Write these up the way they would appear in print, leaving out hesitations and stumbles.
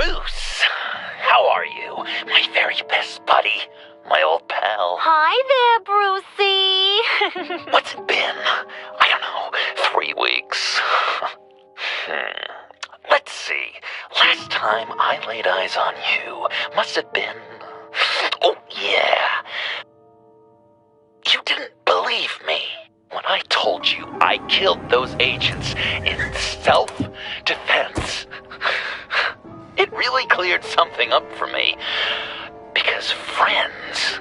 Bruce, how are you? My very best buddy, my old pal. Hi there, Brucey. What's it been? I don't know, 3 weeks. Let's see. Last time I laid eyes on you must have been... Oh, yeah. You didn't believe me when I told you I killed those agents in self-defense. It really cleared something up for me, because friends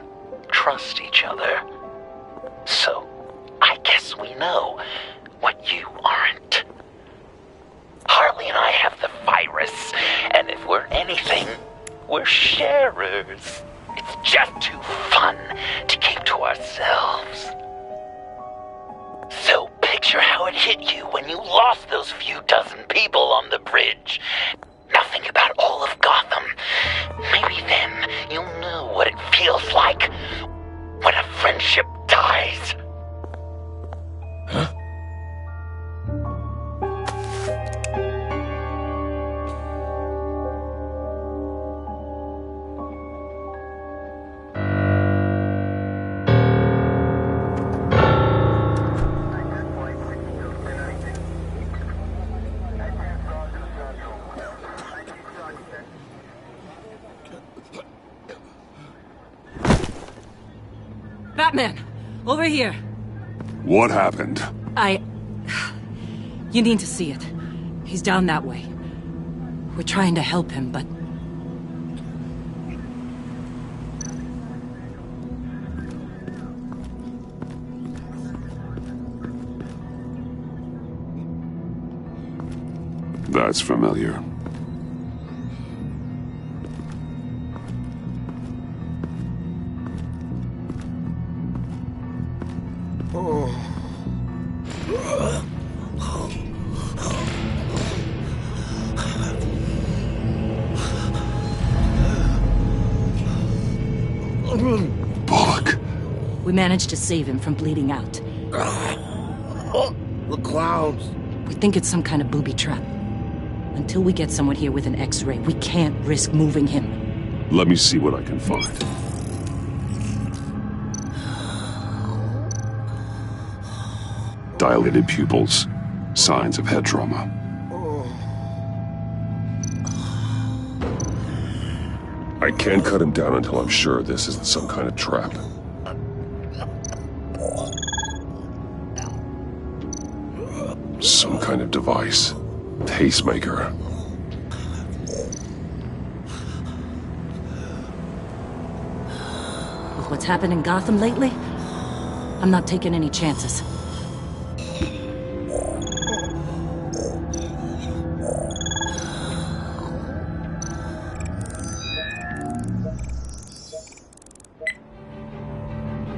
trust each other. So, I guess we know what you aren't. Harley and I have the virus, and if we're anything, we're sharers. It's just too fun to keep to ourselves. So picture how it hit you when you lost those few dozen people on the bridge. Now think about all of Gotham. Maybe then you'll know what it feels like when a friendship dies. Huh? Batman! Over here! What happened? You need to see it. He's down that way. We're trying to help him, but... That's familiar. Bullock. We managed to save him from bleeding out. The clouds. We think it's some kind of booby trap. Until we get someone here with an X-ray, we can't risk moving him. Let me see what I can find. Dilated pupils. Signs of head trauma. I can't cut him down until I'm sure this isn't some kind of trap. Some kind of device. Pacemaker. With what's happened in Gotham lately, I'm not taking any chances.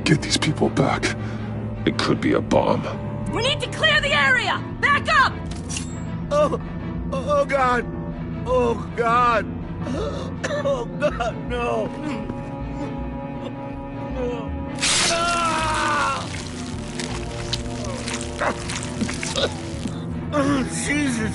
Get these people back. It could be a bomb. We need to clear the area! Back up! Oh God! Oh God! Oh God, no! Oh, Jesus!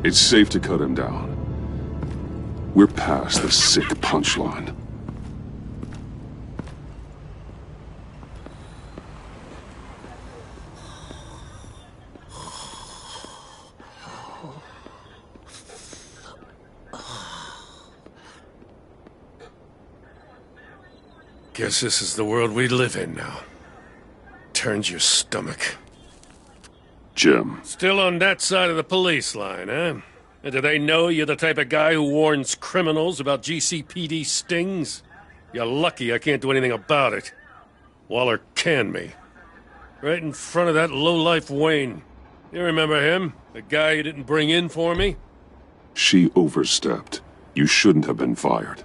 It's safe to cut him down. We're past the sick punchline. Guess this is the world we live in now. Turns your stomach. Jim. Still on that side of the police line, eh? And do they know you're the type of guy who warns criminals about GCPD stings? You're lucky I can't do anything about it. Waller canned me. Right in front of that lowlife Wayne. You remember him? The guy you didn't bring in for me? She overstepped. You shouldn't have been fired.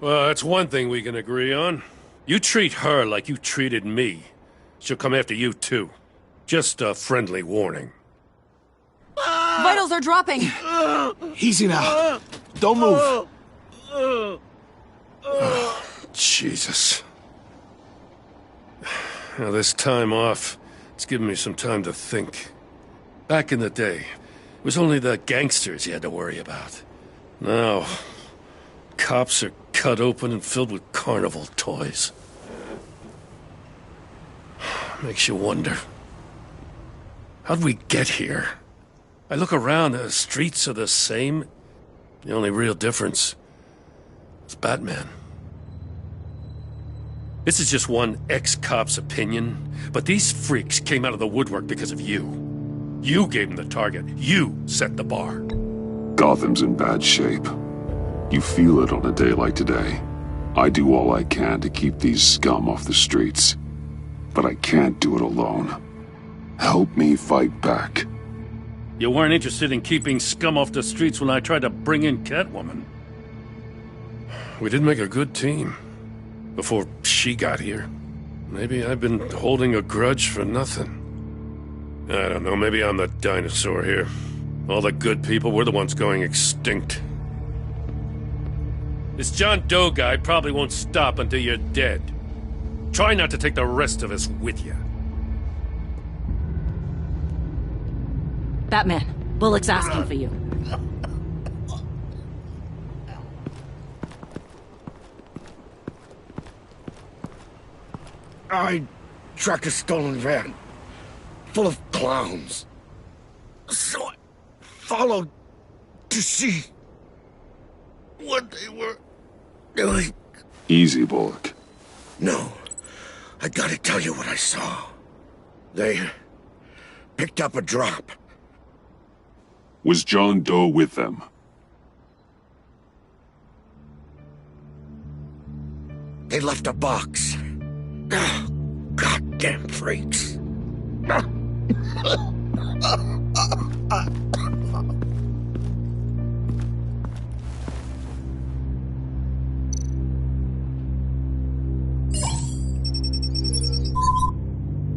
Well, that's one thing we can agree on. You treat her like you treated me. She'll come after you, too. Just a friendly warning. Vitals are dropping! Easy now. Don't move. Jesus. Now, this time off, it's given me some time to think. Back in the day, it was only the gangsters you had to worry about. Now, cops are cut open and filled with carnival toys. Makes you wonder. How'd we get here? I look around, the streets are the same. The only real difference is Batman. This is just one ex-cop's opinion, but these freaks came out of the woodwork because of you. You gave them the target. You set the bar. Gotham's in bad shape. You feel it on a day like today. I do all I can to keep these scum off the streets. But I can't do it alone. Help me fight back. You weren't interested in keeping scum off the streets when I tried to bring in Catwoman. We did make a good team. Before she got here. Maybe I've been holding a grudge for nothing. I don't know, maybe I'm the dinosaur here. All the good people, we're the ones going extinct. This John Doe guy probably won't stop until you're dead. Try not to take the rest of us with you. Batman, Bullock's asking for you. I tracked a stolen van, full of clowns. So I followed to see what they were doing. Easy, Bullock. No, I gotta tell you what I saw. They picked up a drop. Was John Doe with them? They left a box. Oh, goddamn freaks.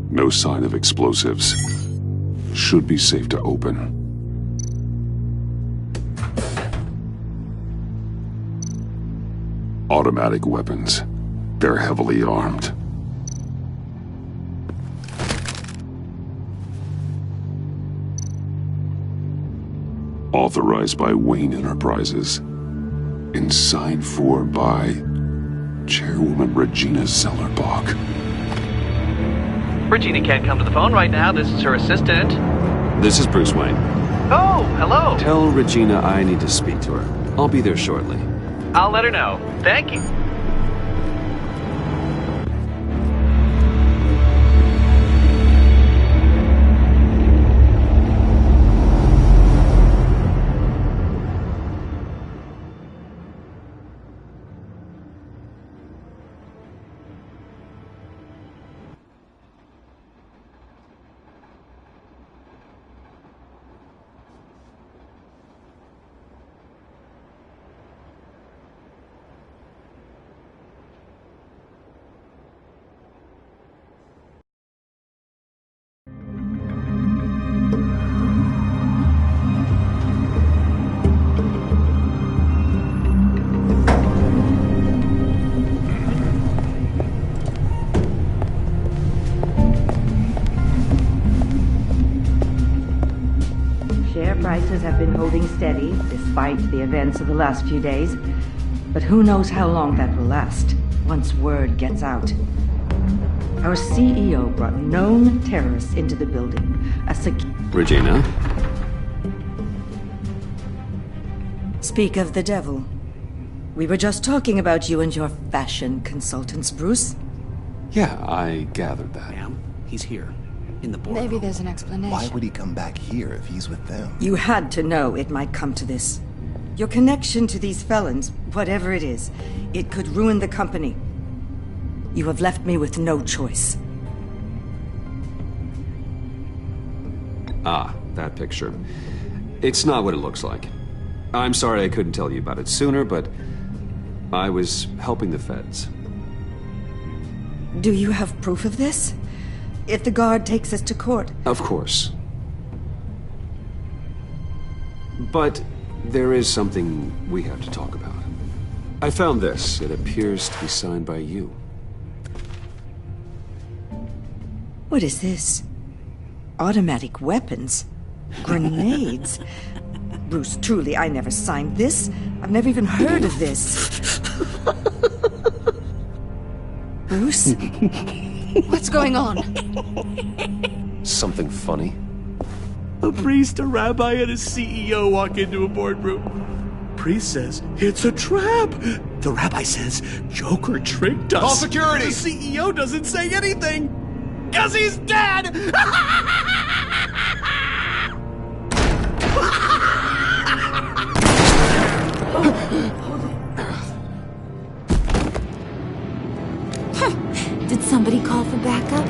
No sign of explosives. Should be safe to open. Automatic weapons. They're heavily armed. Authorized by Wayne Enterprises. And signed for by Chairwoman Regina Zellerbach. Regina can't come to the phone right now. This is her assistant. This is Bruce Wayne. Oh, hello. Tell Regina I need to speak to her. I'll be there shortly. I'll let her know. Thank you. Prices have been holding steady despite the events of the last few days. But who knows how long that will last once word gets out. Our CEO brought known terrorists into the building. Regina? Speak of the devil. We were just talking about you and your fashion consultants, Bruce. Yeah, I gathered that. Ma'am, he's here. In the boardroom. Maybe there's an explanation. Why would he come back here if he's with them? You had to know it might come to this. Your connection to these felons, whatever it is, it could ruin the company. You have left me with no choice. Ah, that picture. It's not what it looks like. I'm sorry I couldn't tell you about it sooner, but I was helping the feds. Do you have proof of this? If the guard takes us to court? Of course. But there is something we have to talk about. I found this. It appears to be signed by you. What is this? Automatic weapons? Grenades? Bruce, truly, I never signed this. I've never even heard of this. Bruce? What's going on? Something funny? A priest, a rabbi, and a CEO walk into a boardroom. Priest says, it's a trap. The rabbi says, Joker tricked us. Call security. The CEO doesn't say anything. 'Cause he's dead! Did somebody call for backup?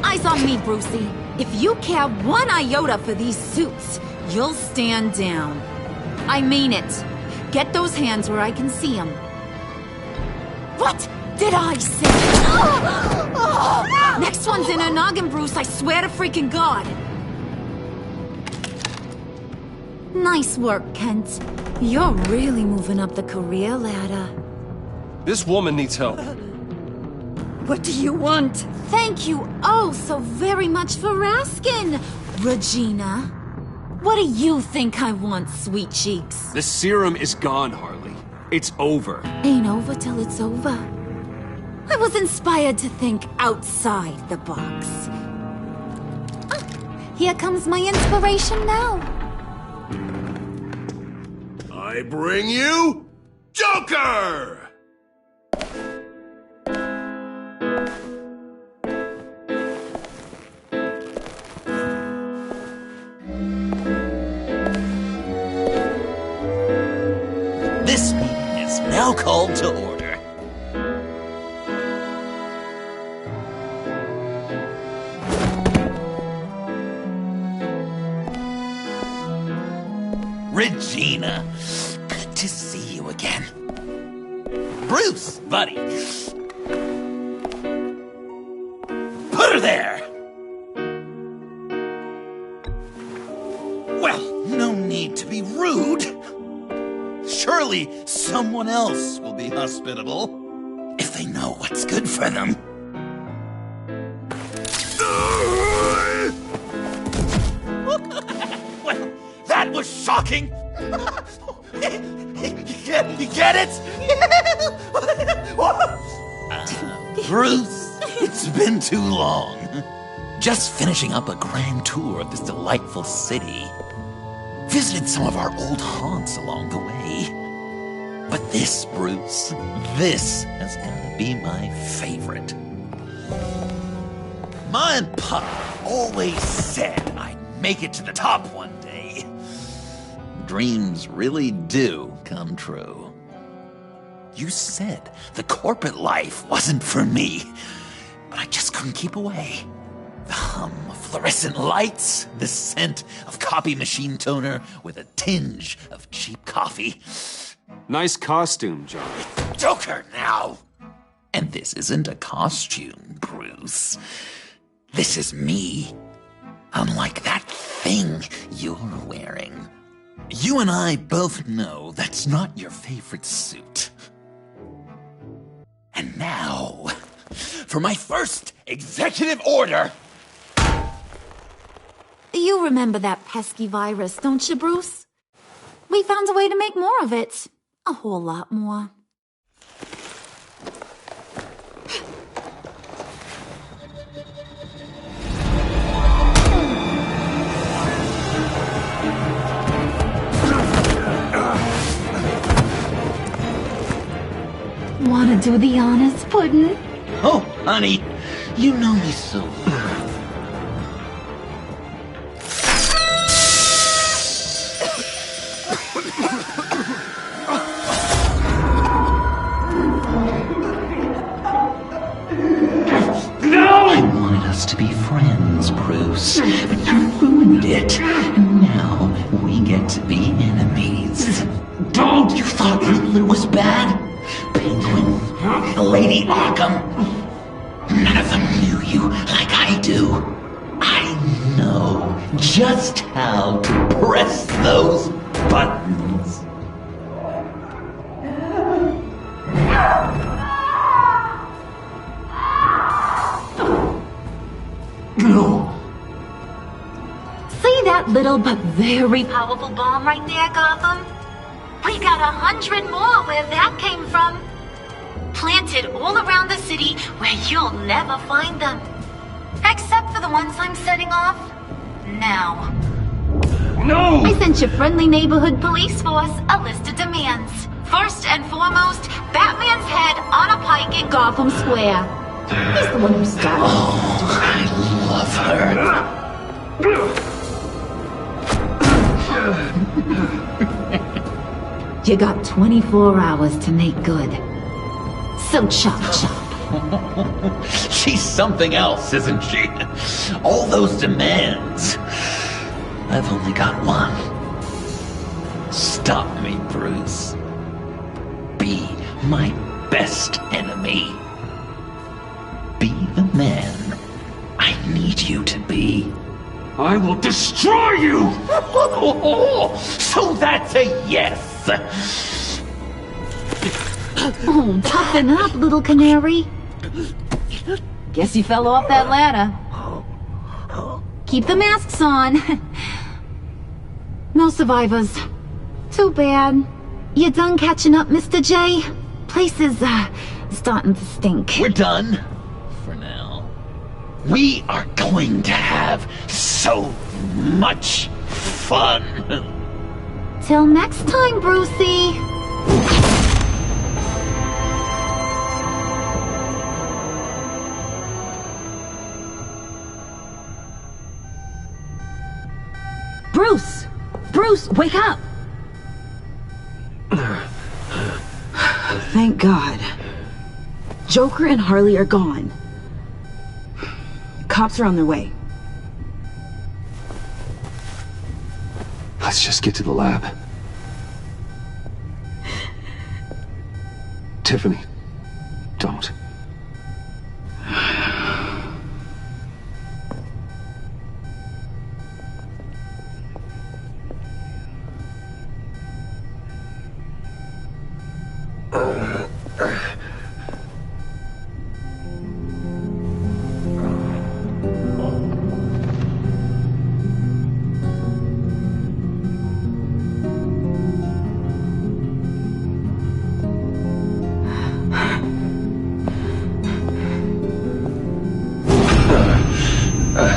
Eyes on me, Brucey. If you care one iota for these suits, you'll stand down. I mean it. Get those hands where I can see them. What did I say? Next one's in her noggin, Bruce. I swear to freaking God. Nice work, Kent. You're really moving up the career ladder. This woman needs help. What do you want? Thank you oh so very much for asking, Regina. What do you think I want, sweet cheeks? The serum is gone, Harley. It's over. Ain't over till it's over. I was inspired to think outside the box. Ah, here comes my inspiration now. I bring you Joker! This meeting is now called to order. Regina, good to see you again. Bruce, buddy. Put her there! Well, no need to be rude. Surely someone else will be hospitable if they know what's good for them. Well, that was shocking. You get it? Bruce, it's been too long. Just finishing up a grand tour of this delightful city. Visited some of our old haunts along the way. But this, Bruce, this has got to be my favorite. Ma and Pa always said I'd make it to the top one day. Dreams really do come true. You said the corporate life wasn't for me, but I just couldn't keep away. The hum of fluorescent lights, the scent of copy machine toner with a tinge of cheap coffee. Nice costume, John. Joker now! And this isn't a costume, Bruce. This is me. Unlike that thing you're wearing. You and I both know that's not your favorite suit. And now, for my first executive order. You remember that pesky virus, don't you, Bruce? We found a way to make more of it. A whole lot more. Wanna do the honors, Puddin'? Oh, honey, you know me so well. I wanted us to be friends, Bruce, but you ruined it. Now we get to be enemies. Don't! You thought Riddler was bad? Penguin, Lady Arkham. None of them knew you like I do. I know just how to press those buttons. No. See that little but very powerful bomb right there, Gotham? We got 100 more where that came from. Planted all around the city where you'll never find them. Except for the ones I'm setting off now. No! I sent your friendly neighborhood police force a list of demands. First and foremost, Batman's head on a pike in Gotham Square. He's the one who started. Oh, I love her. You got 24 hours to make good. So chop chop. She's something else, isn't she? All those demands. I've only got one. Stop me, Bruce. Be my best enemy. Be the man I need you to be. I will destroy you! So that's a yes! Oh, toughen up, little canary. Guess you fell off that ladder. Keep the masks on. No survivors. Too bad. You done catching up, Mr. J? Place is, starting to stink. We're done. For now. We are going to have so much fun. Till next time, Brucey. Bruce! Bruce, wake up! Thank God. Joker and Harley are gone. Cops are on their way. Let's just get to the lab. Tiffany, don't.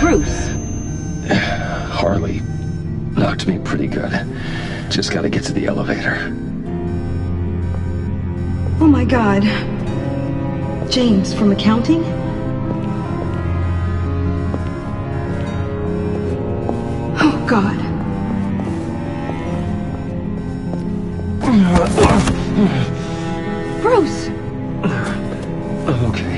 Bruce! Harley knocked me pretty good. Just gotta get to the elevator. Oh my God. James from accounting? Oh God. Bruce! Okay.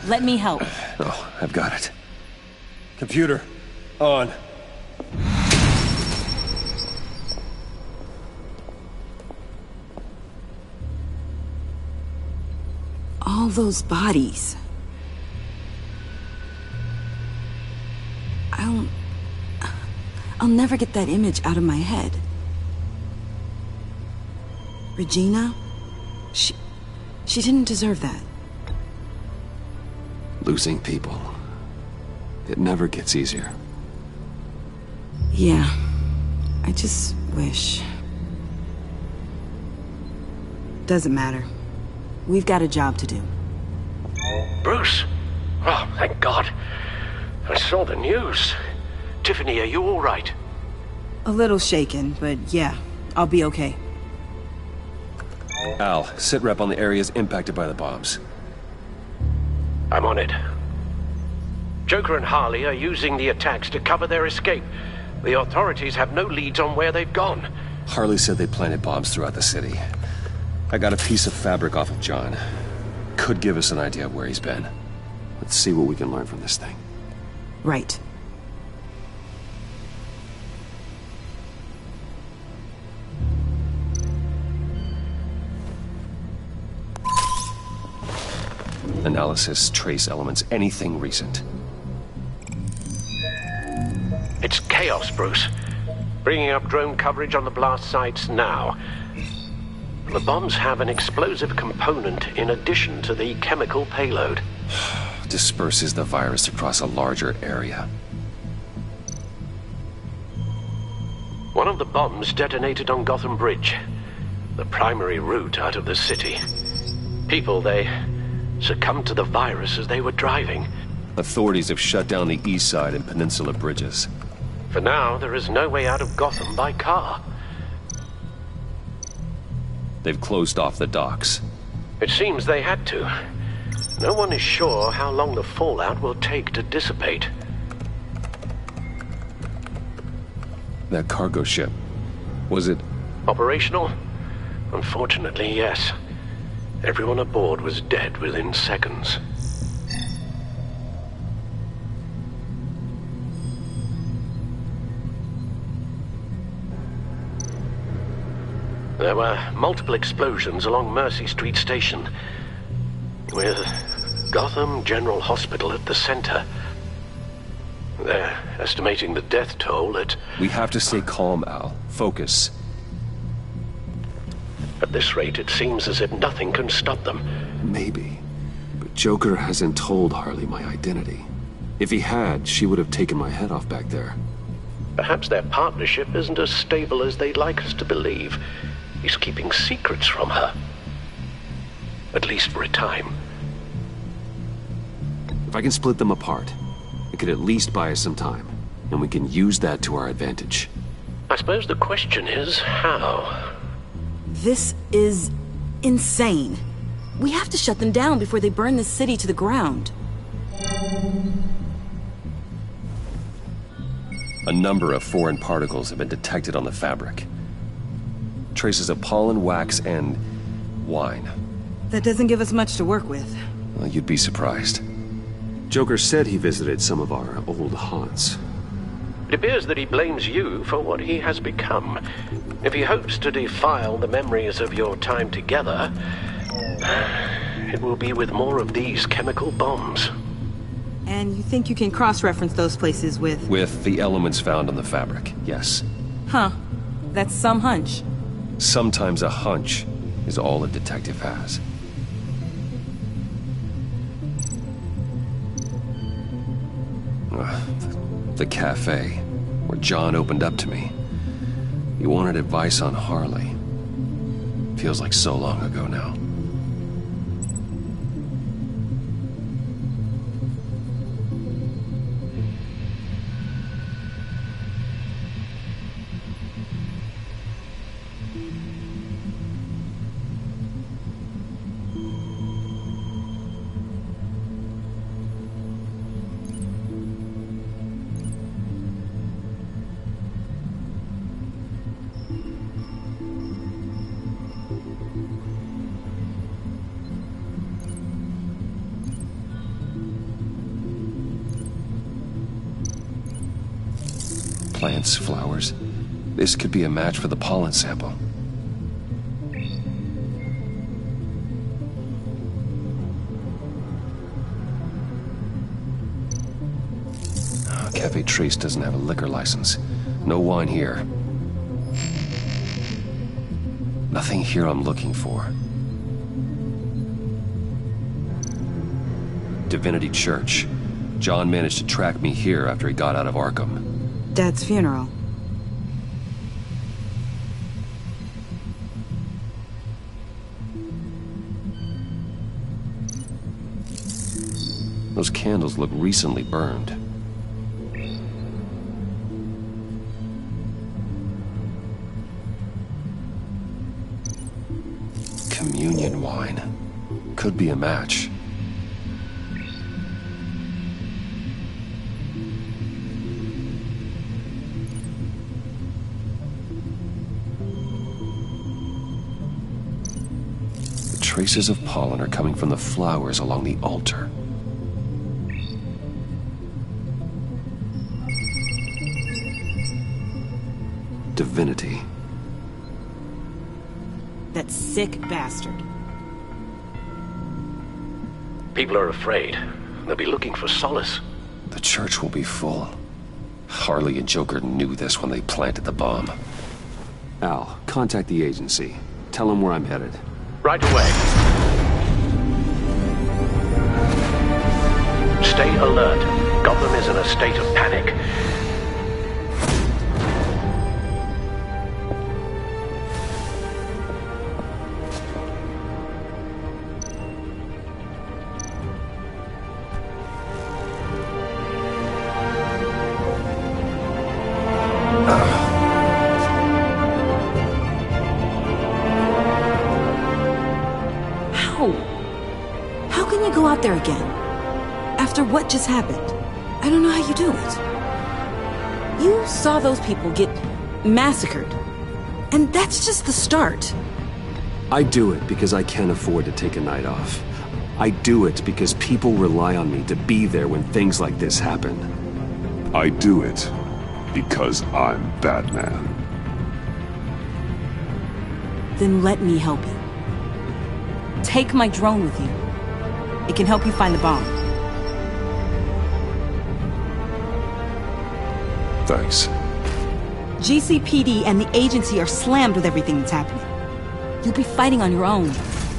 Let me help. Oh, I've got it. Computer, On. All those bodies. I'll never get that image out of my head. Regina? She didn't deserve that. Losing people. It never gets easier. Yeah. I just wish. Doesn't matter. We've got a job to do. Bruce! Oh, thank God. I saw the news. Tiffany, are you all right? A little shaken, but yeah, I'll be okay. Al, sit rep on the areas impacted by the bombs. I'm on it. Joker and Harley are using the attacks to cover their escape. The authorities have no leads on where they've gone. Harley said they planted bombs throughout the city. I got a piece of fabric off of John. Could give us an idea of where he's been. Let's see what we can learn from this thing. Right. Analysis, trace elements, anything recent. It's chaos, Bruce. Bringing up drone coverage on the blast sites now. The bombs have an explosive component in addition to the chemical payload. Disperses the virus across a larger area. One of the bombs detonated on Gotham Bridge, the primary route out of the city. People, they succumbed to the virus as they were driving. Authorities have shut down the east side and peninsula bridges. For now, there is no way out of Gotham by car. They've closed off the docks. It seems they had to. No one is sure how long the fallout will take to dissipate. That cargo ship, was it operational? Unfortunately, yes. Everyone aboard was dead within seconds. There were multiple explosions along Mercy Street Station, with Gotham General Hospital at the center. They're estimating the death toll at... We have to stay calm, Al. Focus. At this rate, it seems as if nothing can stop them. Maybe. But Joker hasn't told Harley my identity. If he had, she would have taken my head off back there. Perhaps their partnership isn't as stable as they'd like us to believe. He's keeping secrets from her. At least for a time. If I can split them apart, it could at least buy us some time. And we can use that to our advantage. I suppose the question is, how? This is insane. We have to shut them down before they burn the city to the ground. A number of foreign particles have been detected on the fabric. Traces of pollen, wax, and wine. That doesn't give us much to work with. Well, you'd be surprised. Joker said he visited some of our old haunts. It appears that he blames you for what he has become. If he hopes to defile the memories of your time together, it will be with more of these chemical bombs. And you think you can cross-reference those places with... With the elements found on the fabric, yes. Huh. That's some hunch. Sometimes a hunch is all a detective has. The cafe, where John opened up to me. He wanted advice on Harley. Feels like so long ago now. Plants, flowers. This could be a match for the pollen sample. Cafe Trace doesn't have a liquor license. No wine here. Nothing here I'm looking for. Divinity Church. John managed to track me here after he got out of Arkham. Dad's funeral. Those candles look recently burned. Communion wine. Could be a match. The traces of pollen are coming from the flowers along the altar. Divinity. That sick bastard. People are afraid. They'll be looking for solace. The church will be full. Harley and Joker knew this when they planted the bomb. Al, contact the agency. Tell them where I'm headed. Right away. Stay alert. Gotham is in a state of panic. How can you go out there again? After what just happened? I don't know how you do it. You saw those people get massacred. And that's just the start. I do it because I can't afford to take a night off. I do it because people rely on me to be there when things like this happen. I do it because I'm Batman. Then let me help you. Take my drone with you. It can help you find the bomb. Thanks. GCPD and the agency are slammed with everything that's happening. You'll be fighting on your own.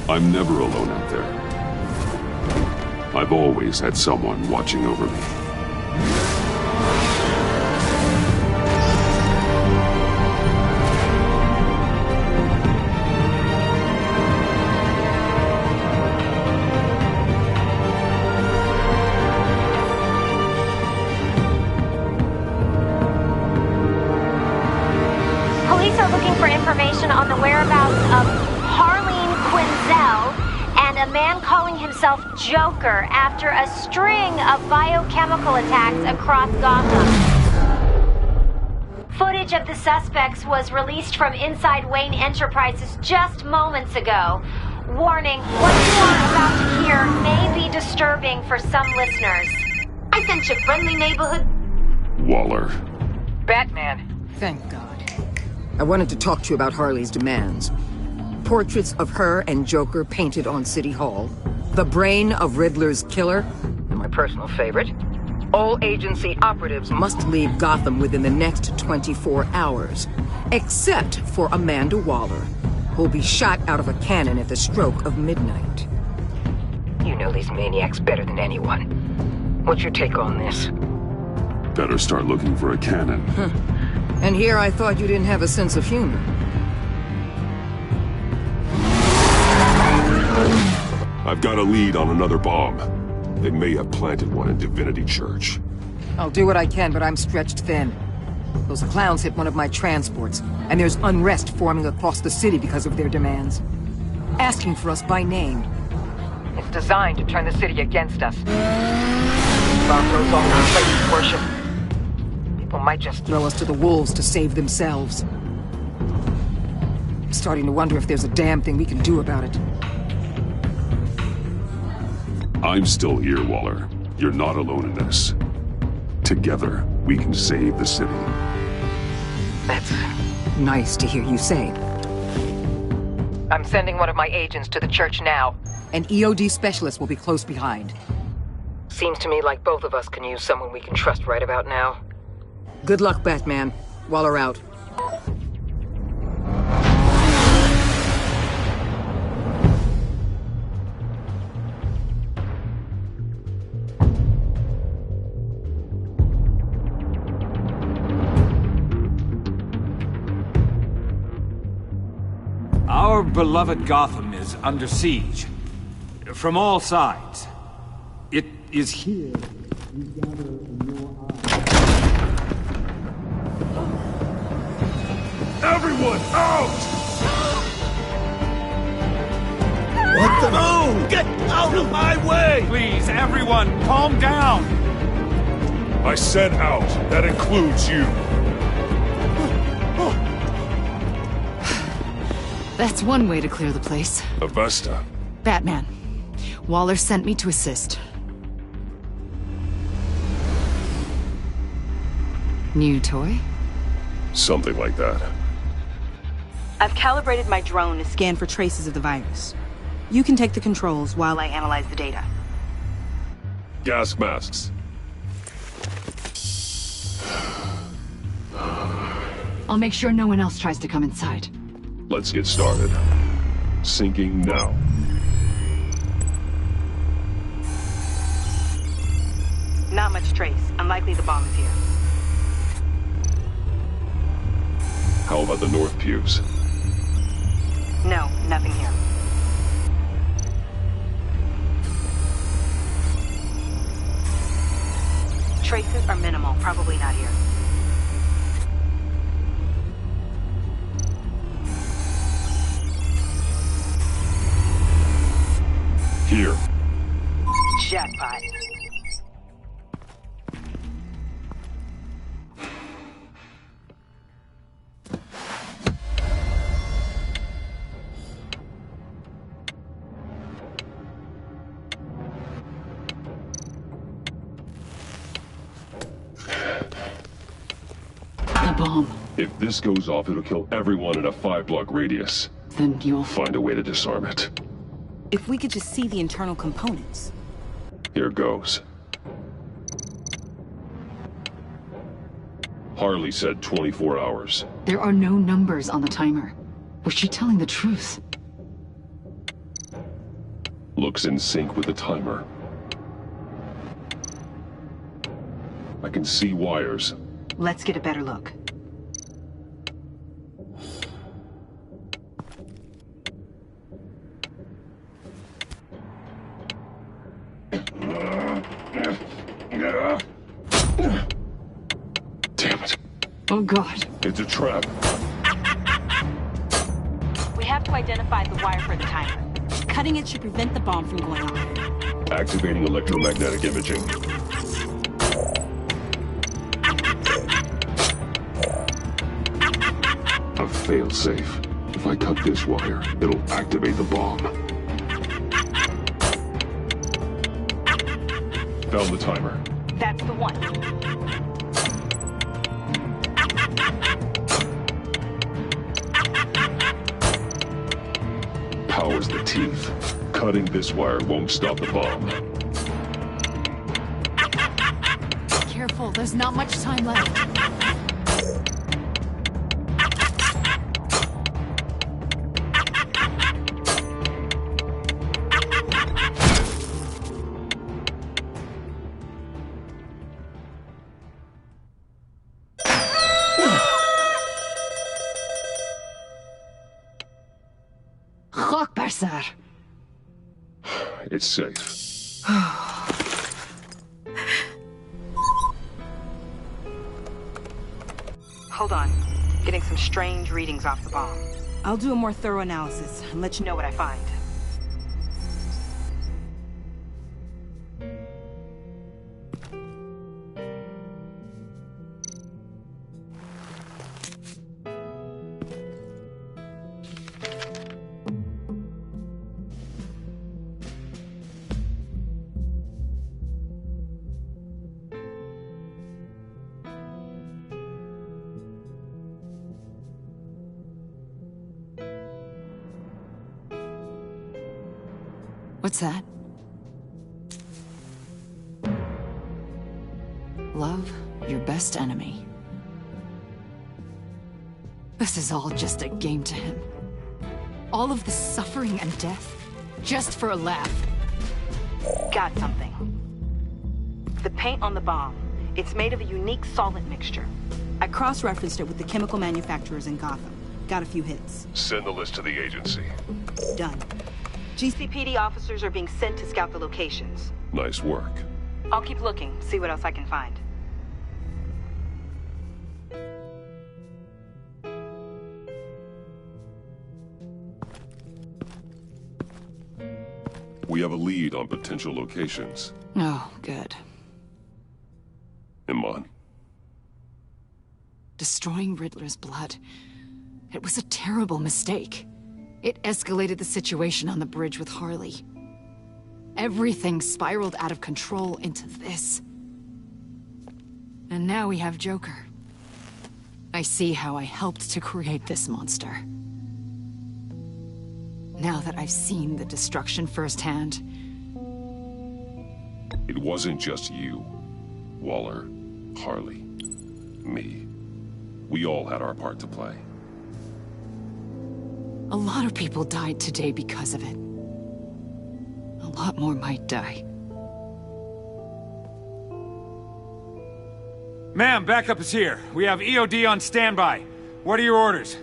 I'm never alone out there. I've always had someone watching over me. Police are looking for information on the whereabouts of Harleen Quinzel and a man calling himself Joker after a string of biochemical attacks across Gotham. Footage of the suspects was released from inside Wayne Enterprises just moments ago. Warning, what you are about to hear may be disturbing for some listeners. I sent you friendly neighborhood... Waller. Batman. Thank God. I wanted to talk to you about Harley's demands. Portraits of her and Joker painted on City Hall. The brain of Riddler's killer. And my personal favorite. All agency operatives must leave Gotham within the next 24 hours. Except for Amanda Waller, who'll be shot out of a cannon at the stroke of midnight. You know these maniacs better than anyone. What's your take on this? Better start looking for a cannon. And here I thought you didn't have a sense of humor. I've got a lead on another bomb. They may have planted one in Divinity Church. I'll do what I can, but I'm stretched thin. Those clowns hit one of my transports, and there's unrest forming across the city because of their demands. Asking for us by name. It's designed to turn the city against us. Bomb throws all our places of worship. People might just throw us to the wolves to save themselves. I'm starting to wonder if there's a damn thing we can do about it. I'm still here, Waller. You're not alone in this. Together, we can save the city. That's nice to hear you say. I'm sending one of my agents to the church now. An EOD specialist will be close behind. Seems to me like both of us can use someone we can trust right about now. Good luck, Batman. Waller out. Our beloved Gotham is under siege. From all sides. It is here we gather in your eyes. Everyone, out! What the? No! Get out of my way! Please, everyone, calm down! I said out. That includes you. That's one way to clear the place. Avesta. Batman. Waller sent me to assist. New toy? Something like that. I've calibrated my drone to scan for traces of the virus. You can take the controls while I analyze the data. Gas masks. I'll make sure no one else tries to come inside. Let's get started. Syncing now. Not much trace. Unlikely the bomb is here. How about the north pews? No, nothing here. Traces are minimal. Probably not here. Here. Jackpot. The bomb. If this goes off, it'll kill everyone in a 5-block radius. Then you'll find a way to disarm it. If we could just see the internal components. Here goes. Harley said 24 hours. There are no numbers on the timer. Was she telling the truth? Looks in sync with the timer. I can see wires. Let's get a better look. Damn it. Oh, God. It's a trap. We have to identify the wire for the timer. Cutting it should prevent the bomb from going off. Activating electromagnetic imaging. A fail-safe. If I cut this wire, it'll activate the bomb. Found the timer. That's the one. Power's the teeth. Cutting this wire won't stop the bomb. Careful, there's not much time left. Sir. It's safe. Hold on. Getting some strange readings off the bomb. I'll do a more thorough analysis and let you know what I find. What's that? Love your best enemy. This is all just a game to him. All of the suffering and death, just for a laugh. Got something. The paint on the bomb. It's made of a unique solvent mixture. I cross-referenced it with the chemical manufacturers in Gotham. Got a few hits. Send the list to the agency. Done. GCPD officers are being sent to scout the locations. Nice work. I'll keep looking, see what else I can find. We have a lead on potential locations. Oh, good. Iman. Destroying Riddler's blood. It was a terrible mistake. It escalated the situation on the bridge with Harley. Everything spiraled out of control into this. And now we have Joker. I see how I helped to create this monster. Now that I've seen the destruction firsthand... It wasn't just you, Waller, Harley, me. We all had our part to play. A lot of people died today because of it. A lot more might die. Ma'am, backup is here. We have EOD on standby. What are your orders?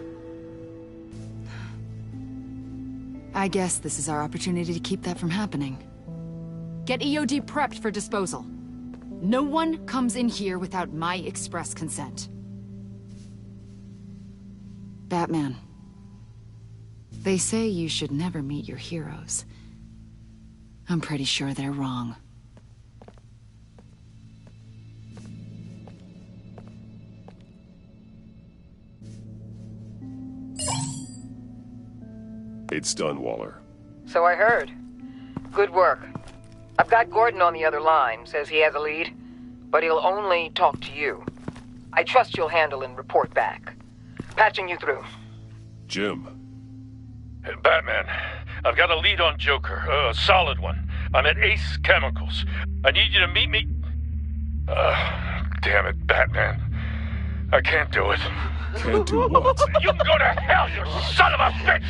I guess this is our opportunity to keep that from happening. Get EOD prepped for disposal. No one comes in here without my express consent. Batman. They say you should never meet your heroes. I'm pretty sure they're wrong. It's done, Waller. So I heard. Good work. I've got Gordon on the other line, says he has a lead, but he'll only talk to you. I trust you'll handle and report back. Patching you through. Jim. Batman, I've got a lead on Joker, a solid one. I'm at Ace Chemicals. I need you to meet me... damn it, Batman. I can't do it. Can't do what? You can go to hell, you son of a bitch!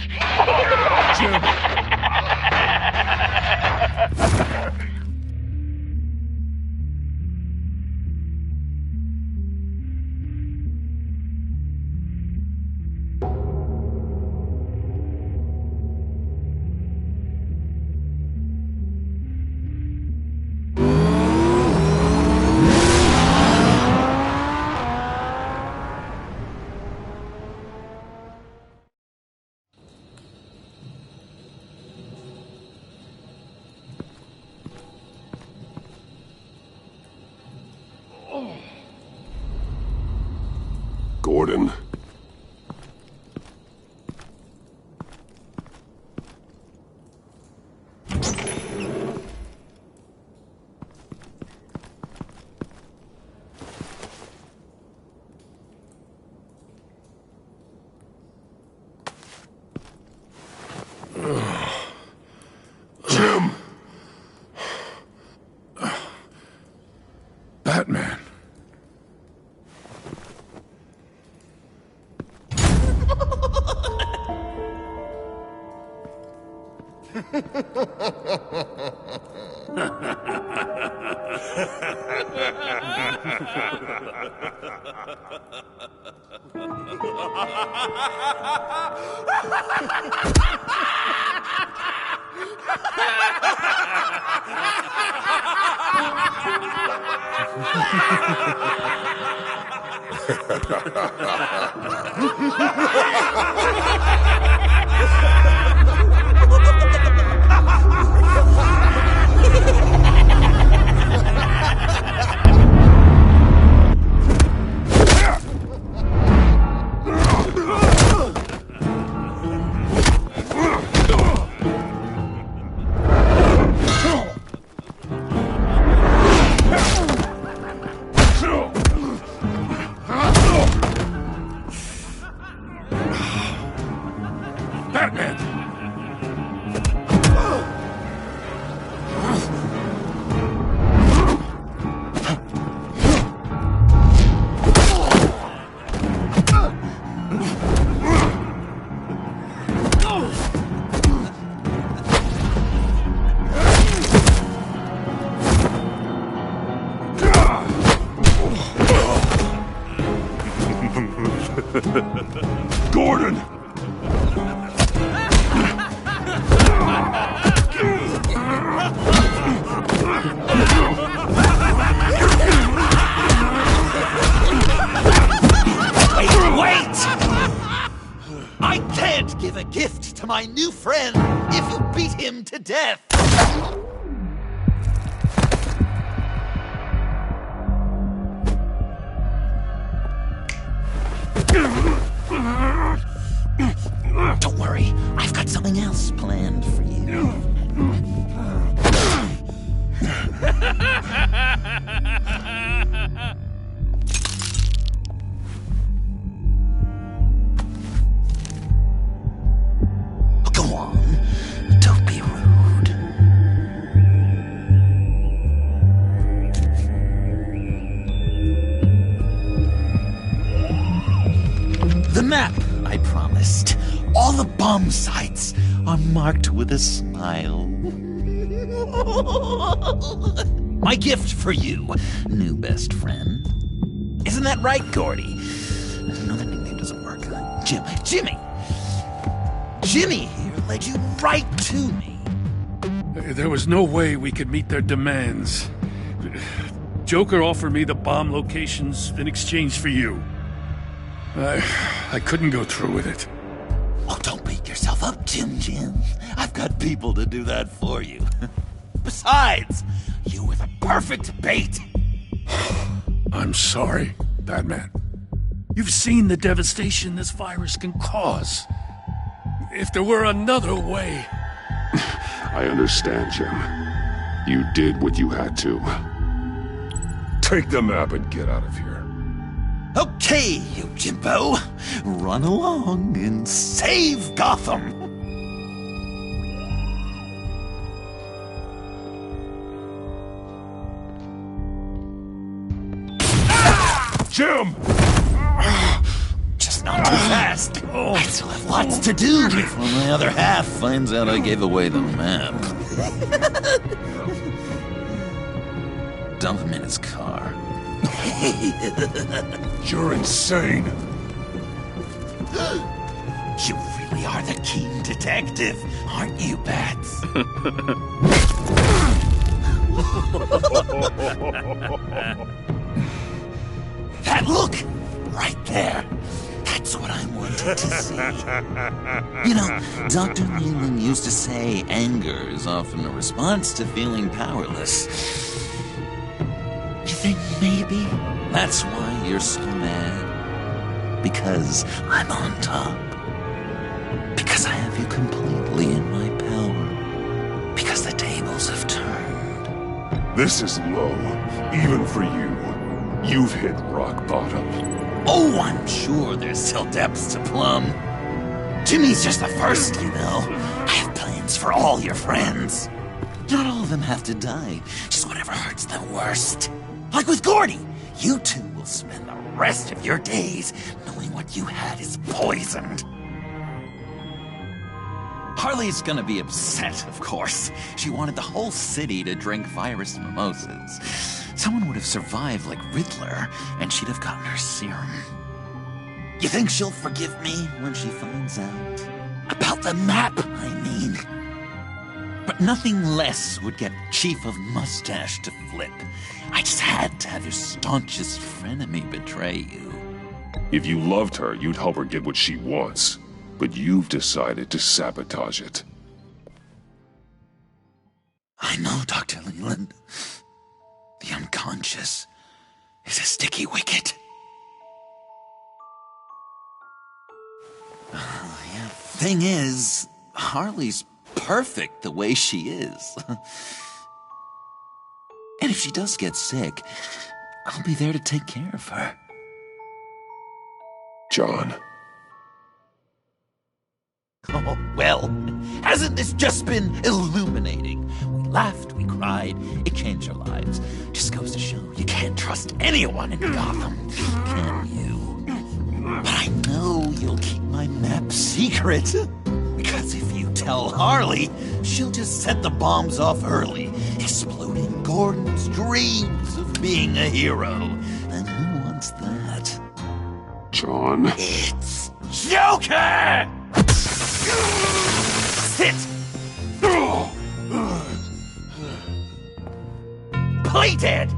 Gordon. Jim! Batman. Gordon! Wait! I can't give a gift to my new friend if you beat him to death! Don't worry, I've got something else planned for you. Go on, don't be rude. The map I promised. All the bomb sites are marked with a smile. My gift for you, new best friend. Isn't that right, Gordy? No, that nickname doesn't work. Jimmy! Jimmy here led you right to me. There was no way we could meet their demands. Joker offered me the bomb locations in exchange for you. I couldn't go through with it. Oh, don't beat yourself up, Jim. I've got people to do that for you. Besides, you were the perfect bait. I'm sorry, Batman. You've seen the devastation this virus can cause. If there were another way... I understand, Jim. You did what you had to. Take the map and get out of here. Okay, you Jimbo. Run along and save Gotham. Jim! Just not too fast. I still have lots to do before my other half finds out I gave away the map. Dump him in his car. You're insane. You really are the keen detective, aren't you, Bats? That look! Right there. That's what I wanted to see. You know, Dr. Leland used to say anger is often a response to feeling powerless. You think maybe that's why you're so mad? Because I'm on top? Because I have you completely in my power? Because the tables have turned? This is low, even for you. You've hit rock bottom. Oh, I'm sure there's still depths to plumb. Jimmy's just the first, you know. I have plans for all your friends. Not all of them have to die, just whatever hurts them worst. Like with Gordy, you two will spend the rest of your days knowing what you had is poisoned. Harley's gonna be upset, of course. She wanted the whole city to drink virus mimosas. Someone would have survived like Riddler, and she'd have gotten her serum. You think she'll forgive me when she finds out? About the map, I mean. But nothing less would get Chief of Mustache to flip. I just had to have your staunchest frenemy betray you. If you loved her, you'd help her get what she wants. But you've decided to sabotage it. I know, Dr. Leland. The unconscious is a sticky wicket. Yeah. Thing is, Harley's perfect the way she is. And if she does get sick, I'll be there to take care of her. John. Oh, well, hasn't this just been illuminating? We laughed, we cried, it changed our lives. Just goes to show you can't trust anyone in Gotham, can you? But I know you'll keep my map secret. Because if you tell Harley, she'll just set the bombs off early, exploding Gordon's dreams of being a hero. And who wants that? Sean. It's Joker! Sit! Play dead!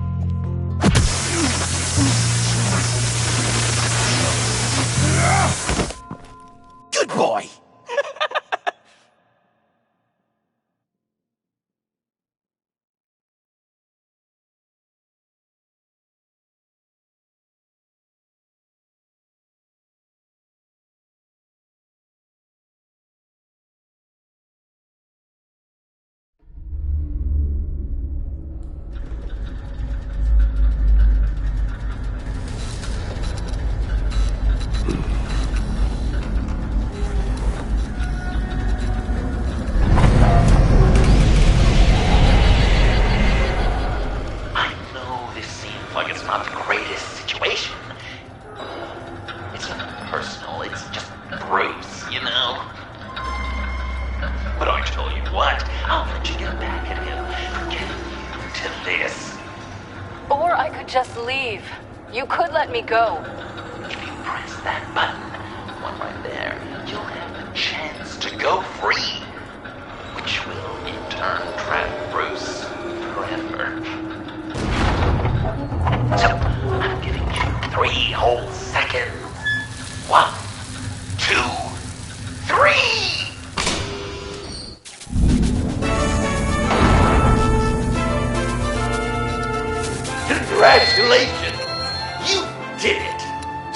Good boy! Just leave. You could let me go. If you press that button, one right there, you'll have the chance to go free, which will in turn trap Bruce forever. So, I'm giving you 3 whole seconds. 1, 2, 3! Congratulations! You did it!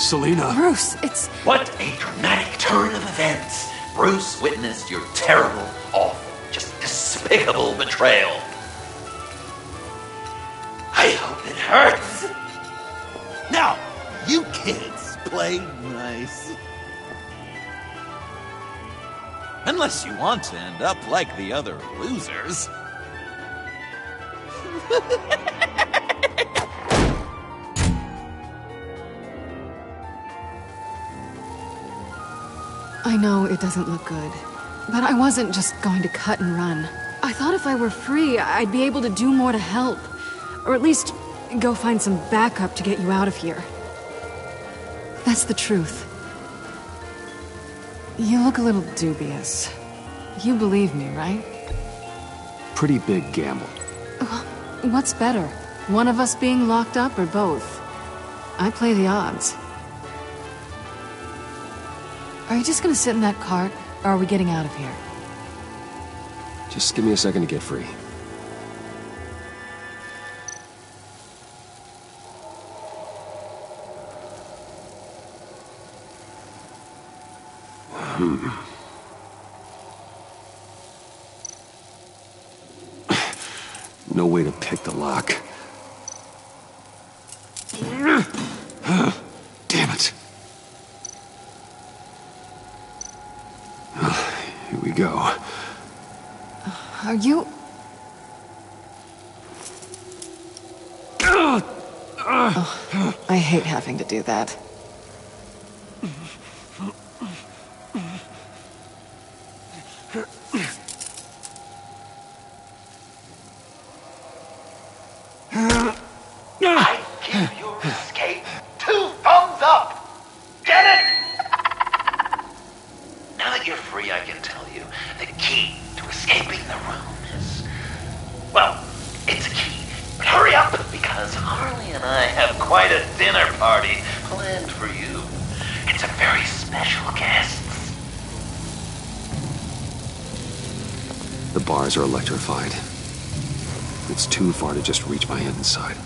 Selena! Bruce, it's... What a dramatic turn of events! Bruce witnessed your terrible, awful, just despicable betrayal. I hope it hurts! Now, you kids play nice. Unless you want to end up like the other losers. I know it doesn't look good, but I wasn't just going to cut and run. I thought if I were free, I'd be able to do more to help. Or at least go find some backup to get you out of here. That's the truth. You look a little dubious. You believe me, right? Pretty big gamble. What's better? One of us being locked up or both? I play the odds. Are you just gonna sit in that cart, or are we getting out of here? Just give me a second to get free. No way to pick the lock. Damn it. Here we go. Are you... Oh, I hate having to do that. I give your escape 2 thumbs up! Get it? Now that you're free, I can tell you the key to escaping the room is... Well, it's a key. But hurry up, because Harley and I have quite a dinner party planned for you. It's a very special guest. The bars are electrified. It's too far to just reach my hand inside.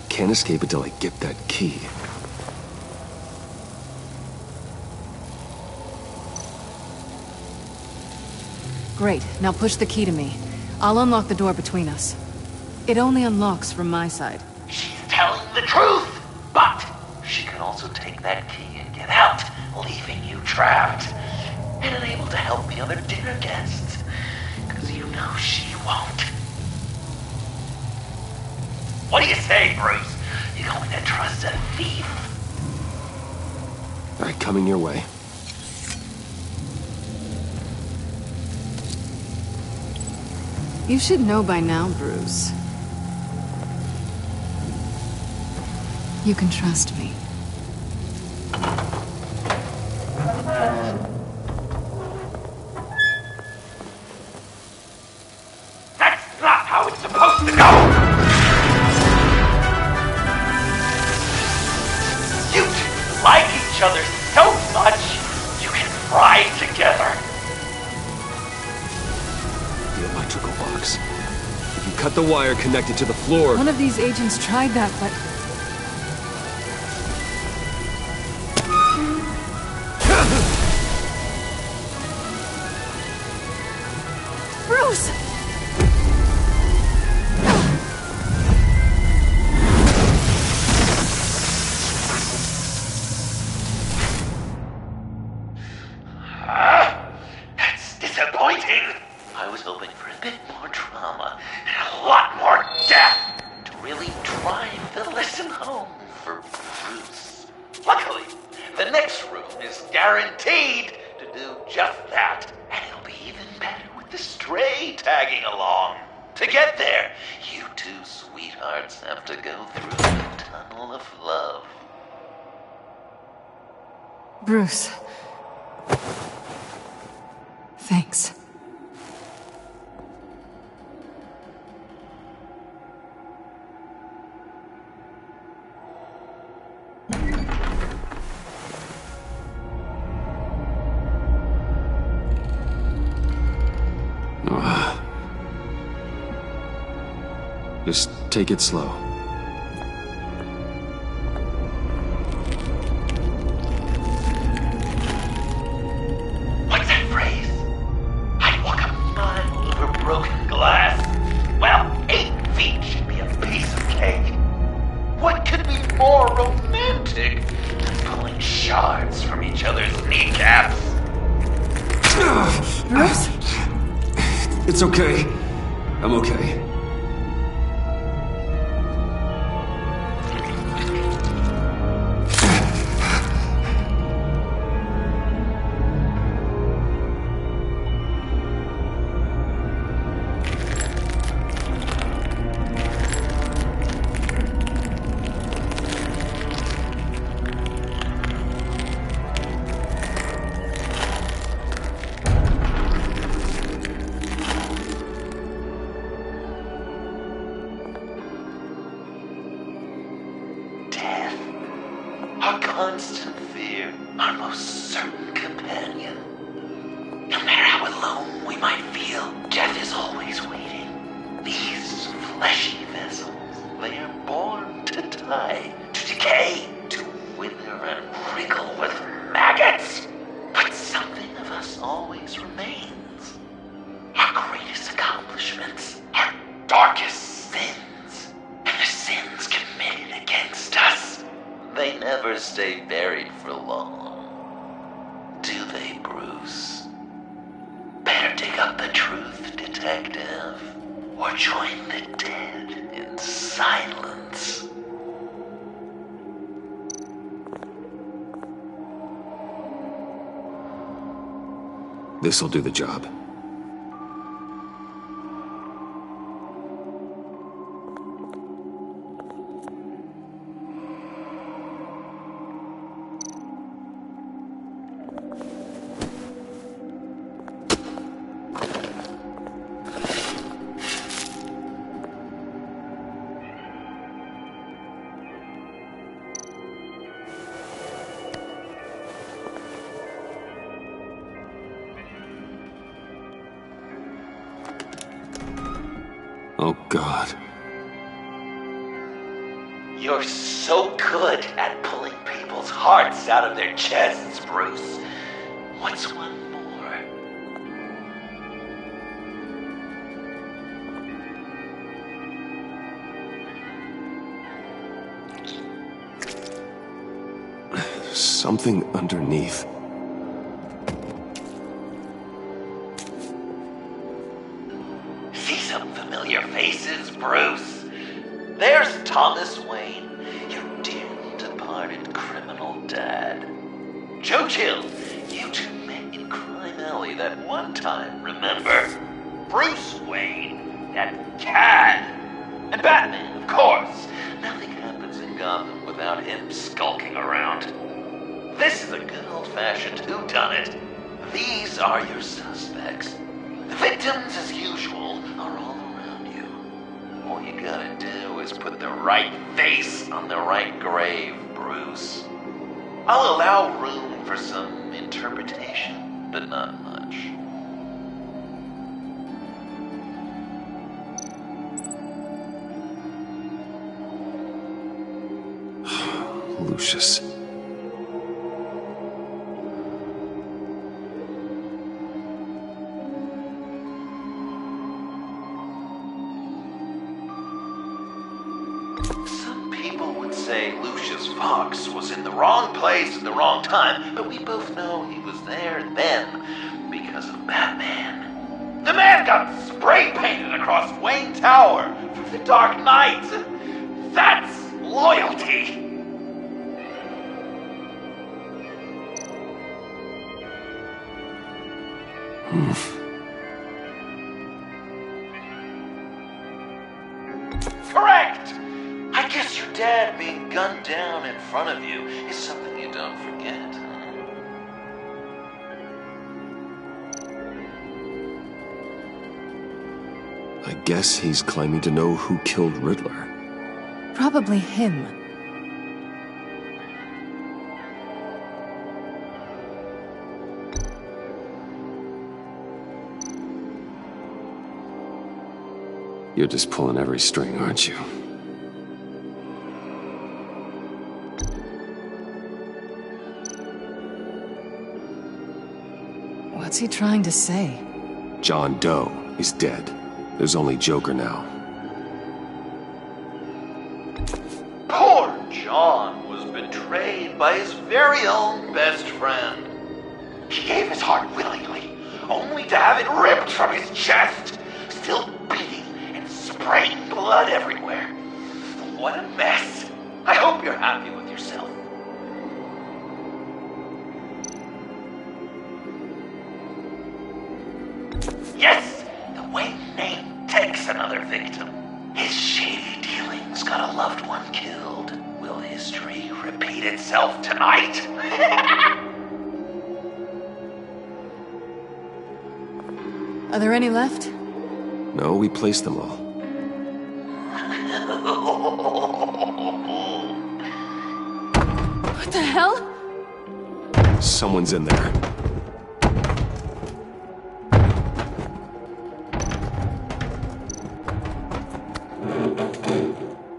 Can't escape until I get that key. Great, now push the key to me. I'll unlock the door between us. It only unlocks from my side. She's telling the truth, but she can also take that key and get out, leaving you trapped and unable to help the other dinner guests. Because No, she won't. What do you say, Bruce? You going to trust a thief? All right, coming your way. You should know by now, Bruce. You can trust me. That's not how it's supposed to go! You two like each other so much, you can fry together. The electrical box. If you cut the wire connected to the floor... One of these agents tried that, but... Bruce! That's disappointing. I was hoping for a bit more drama and a lot more death to really drive the lesson home for Bruce. Luckily, the next room is guaranteed to do just that, and it'll be even better with the stray tagging along. To get there, you two sweethearts have to go through the tunnel of love. Bruce. Thanks. Just take it slow. What's that phrase? I'd walk a mile over broken glass. Well, 8 feet should be a piece of cake. What could be more romantic than pulling shards from each other's kneecaps? Bruce? It's okay. I'm okay. Our constant fear, our most certain companion. No matter how alone we might feel, death is always waiting. These fleshy vessels, they are born to die, to decay, to wither and wriggle with maggots. But something of us always remains. Our greatest accomplishments, our darkest sins, and the sins committed against us. They never stay buried for long, do they, Bruce? Better dig up the truth, detective, or join the dead in silence. This'll do the job. Oh, God. You're so good at pulling people's hearts out of their chests, Bruce. What's one more? Something underneath. Dad. Joe Chill, you two met in Crime Alley that one time, remember? Bruce Wayne, that cad, and Batman, of course. Nothing happens in Gotham without him skulking around. This is a good old-fashioned whodunit. These are your suspects. The victims, as usual, are all around you. All you gotta do is put the right face on the right grave, Bruce. I'll allow room for some interpretation, but not much. Lucius. Some people would say Lucius Fox was in the wrong place at the wrong time, but we both know he was there then because of Batman. The man got spray painted across Wayne Tower for the Dark Knight. That's loyalty. Correct! I guess your dad being gunned down in front of you is something you don't forget. I guess he's claiming to know who killed Riddler. Probably him. You're just pulling every string, aren't you? What's he trying to say? John Doe is dead. There's only Joker now. Poor John was betrayed by his very own best friend. He gave his heart willingly, only to have it ripped from his chest, still beating and spraying blood everywhere. What a mess. I hope you're happy with yourself. Yes, the Wayne name takes another victim. His shady dealings got a loved one killed. Will history repeat itself tonight? Are there any left? No, we placed them all. What the hell? Someone's in there.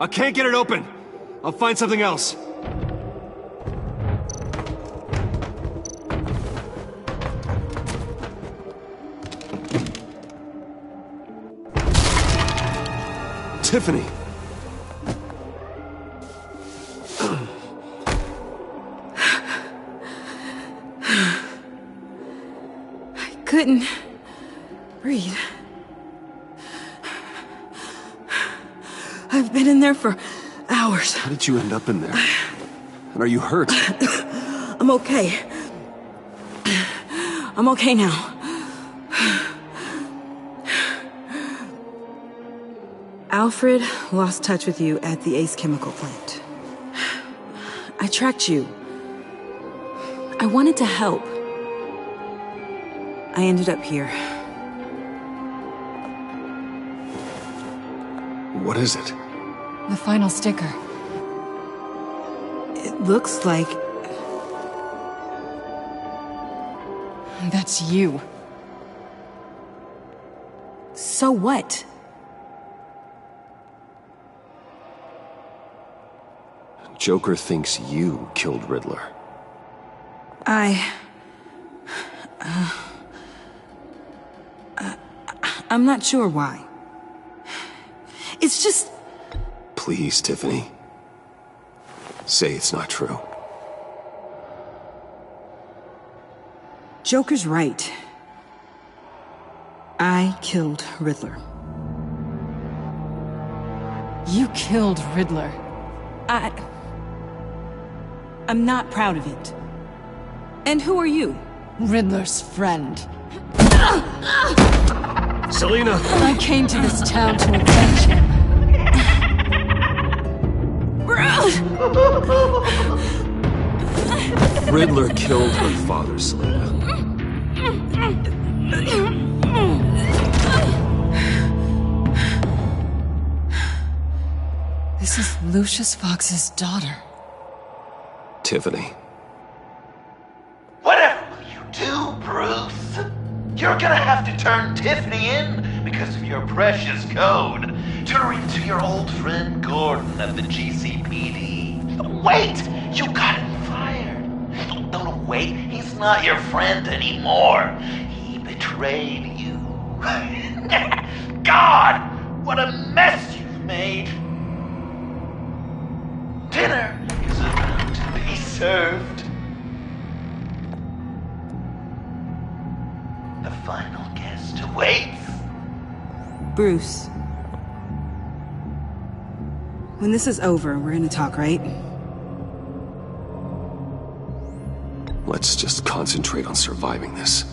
I can't get it open. I'll find something else. Tiffany. I couldn't breathe. I've been in there for hours. How did you end up in there? And are you hurt? I'm okay. I'm okay now. Alfred lost touch with you at the Ace Chemical plant. I tracked you. I wanted to help. I ended up here. What is it? The final sticker. It looks like... That's you. So what? Joker thinks you killed Riddler. I'm not sure why. It's just... Please, Tiffany. Say it's not true. Joker's right. I killed Riddler. You killed Riddler. I'm not proud of it. And who are you? Riddler's friend. Selina! I came to this town to avenge him. Riddler killed her father, Selina. This is Lucius Fox's daughter. Tiffany. Whatever will you do, Bruce? You're gonna have to turn Tiffany in because of your precious code. Turn her into your old friend Gordon at the GCPD. Wait! You got him fired. No, wait. He's not your friend anymore. He betrayed you. God! What a mess you've made. Dinner is about to be served. The final guest awaits. Bruce. When this is over, we're gonna talk, right? Let's just concentrate on surviving this.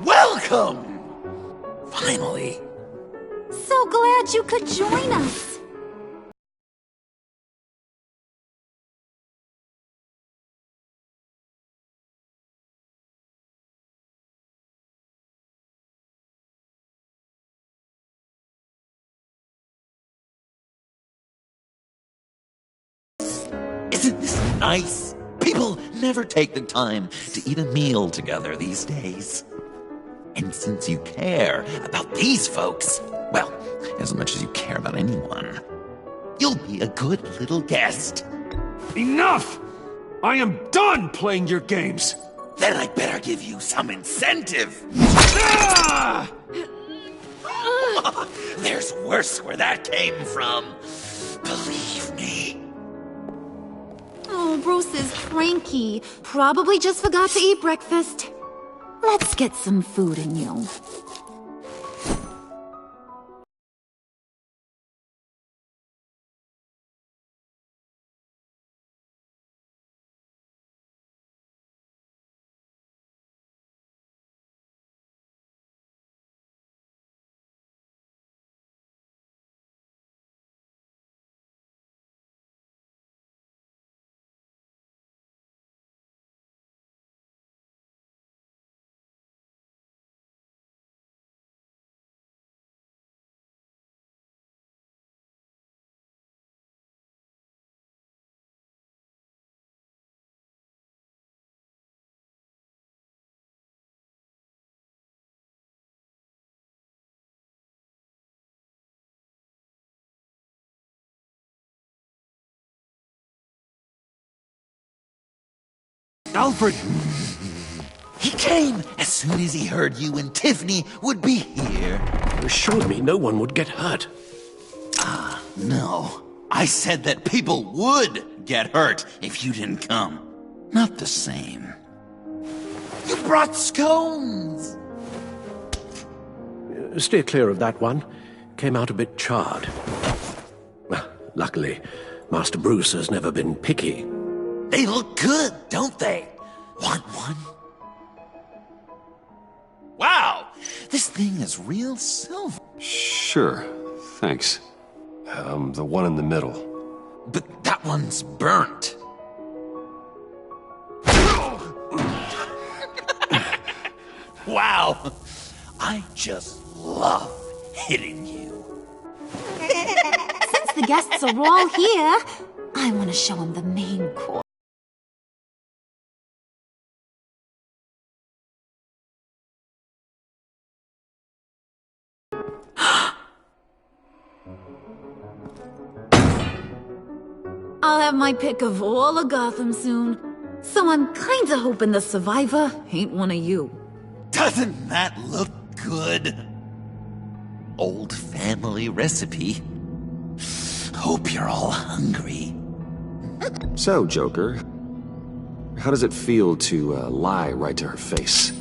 Welcome! Finally. So glad you could join us. Isn't this nice? People never take the time to eat a meal together these days. And since you care about these folks, well, as much as you care about anyone, you'll be a good little guest. Enough! I am done playing your games! Then I better give you some incentive. Ah! There's worse where that came from. Believe me. Oh, Bruce is cranky. Probably just forgot to eat breakfast. Let's get some food in you. Alfred! He came as soon as he heard you and Tiffany would be here. You assured me no one would get hurt. No. I said that people would get hurt if you didn't come. Not the same. You brought scones! Steer clear of that one. Came out a bit charred. Luckily, Master Bruce has never been picky. They look good, don't they? Want one? Wow! This thing is real silver. Sure, thanks. The one in the middle. But that one's burnt. Wow! I just love hitting you. Since the guests are all here, I want to show them the main course. I'll have my pick of all of Gotham soon, so I'm kinda hoping the survivor ain't one of you. Doesn't that look good? Old family recipe. Hope you're all hungry. So, Joker, how does it feel to lie right to her face?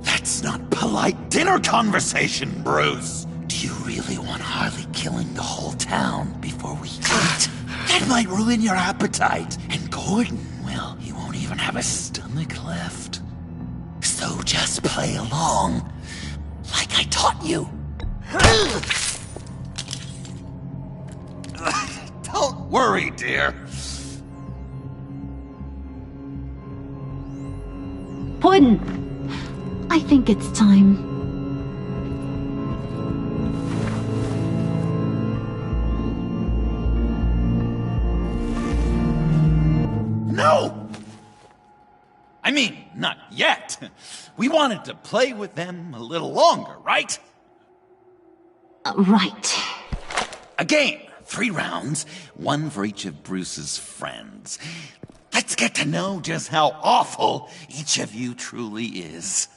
That's not polite dinner conversation, Bruce. Do you really want Harley killing the whole town before we eat? That might ruin your appetite. And Gordon, well, he won't even have a stomach left. So just play along, like I taught you. Don't worry, dear. Puddin', I think it's time. No! I mean, not yet. We wanted to play with them a little longer, right? Right. A game. 3 rounds, 1 for each of Bruce's friends. Let's get to know just how awful each of you truly is.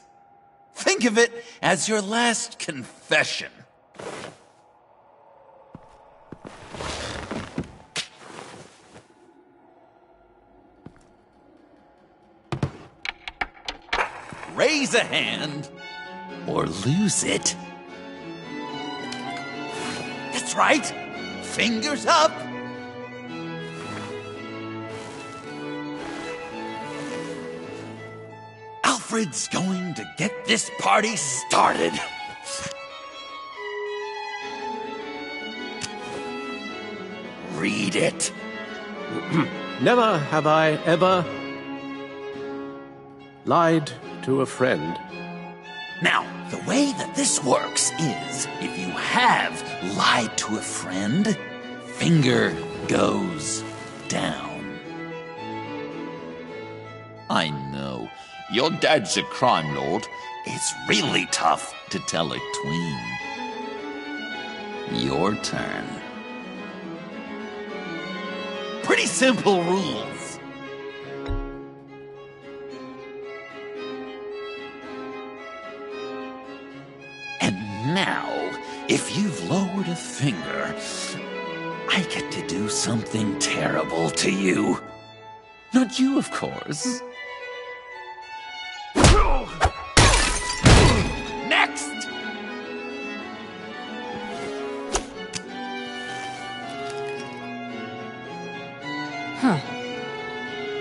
Think of it as your last confession. Raise a hand, or lose it. That's right. Fingers up. Alfred's going to get this party started. Read it. Never have I ever lied to a friend. Now, the way that this works is, if you have lied to a friend, finger goes down. I know, your dad's a crime lord. It's really tough to tell a tween. Your turn. Pretty simple rules. And now, if you've lowered a finger, I get to do something terrible to you. Not you, of course. Next! Huh.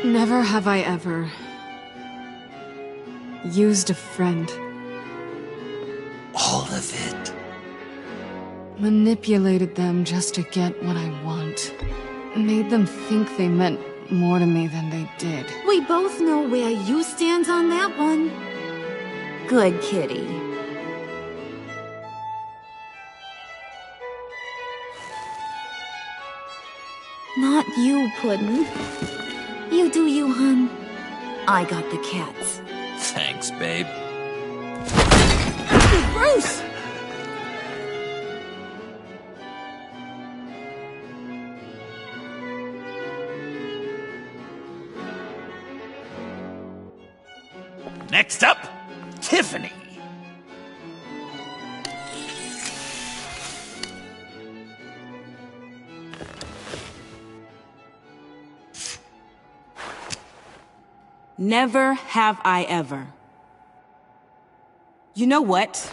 Never have I ever used a friend. All of it. Manipulated them just to get what I want. Made them think they meant more to me than they did. We both know where you stand on that one. Good kitty. Not you, Puddin'. You do you, hun. I got the cats. Thanks, babe. Bruce! Next up, Tiffany. Never have I ever. You know what?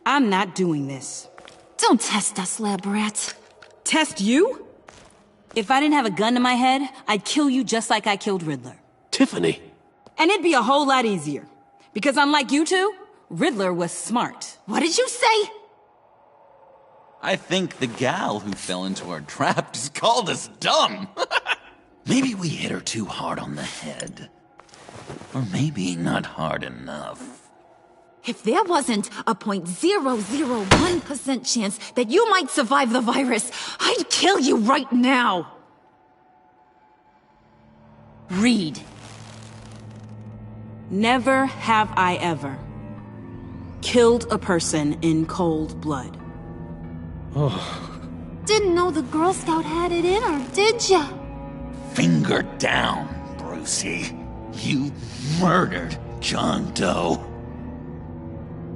I'm not doing this. Don't test us, lab rat. Test you? If I didn't have a gun to my head, I'd kill you just like I killed Riddler. Tiffany. And it'd be a whole lot easier. Because unlike you two, Riddler was smart. What did you say? I think the gal who fell into our trap just called us dumb. Maybe we hit her too hard on the head. Or maybe not hard enough. If there wasn't a 0.001% chance that you might survive the virus, I'd kill you right now! Read. Never have I ever killed a person in cold blood. Didn't know the Girl Scout had it in her, did ya? Finger down, Brucey. You murdered John Doe.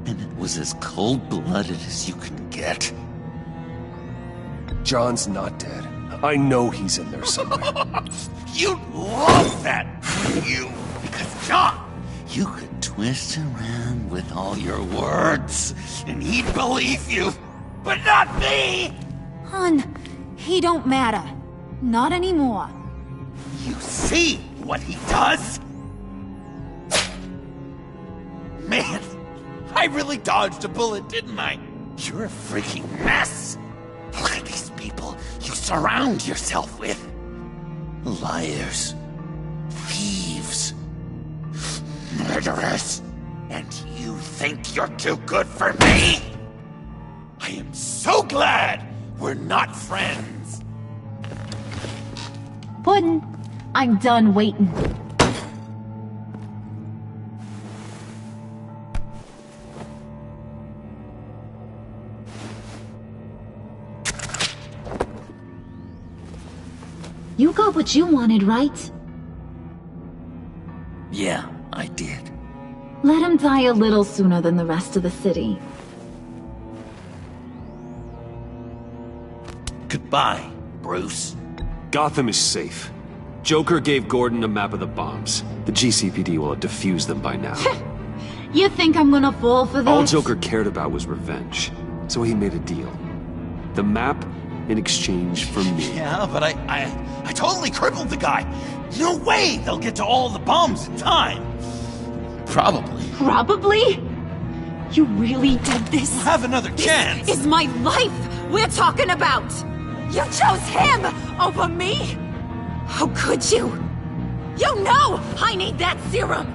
And it was as cold-blooded as you can get. John's not dead. I know he's in there somewhere. You'd love that, wouldn't you? Because John, you could twist around with all your words, and he'd believe you, but not me! Hun, he don't matter. Not anymore. You see what he does? Man, I really dodged a bullet, didn't I? You're a freaking mess. Look at these people you surround yourself with. Liars. Thieves. Murderers. And you think you're too good for me? I am so glad we're not friends. Puddin', I'm done waiting. You got what you wanted, right? Yeah, I did. Let him die a little sooner than the rest of the city. Goodbye, Bruce. Gotham is safe. Joker gave Gordon a map of the bombs. The GCPD will have defused them by now. You think I'm gonna fall for this? All Joker cared about was revenge, so he made a deal. The map in exchange for me. Yeah, but I totally crippled the guy. No way they'll get to all the bombs in time. Probably. Probably? You really did this? Have another chance. This is my life we're talking about. You chose him over me? How could you? You know I need that serum.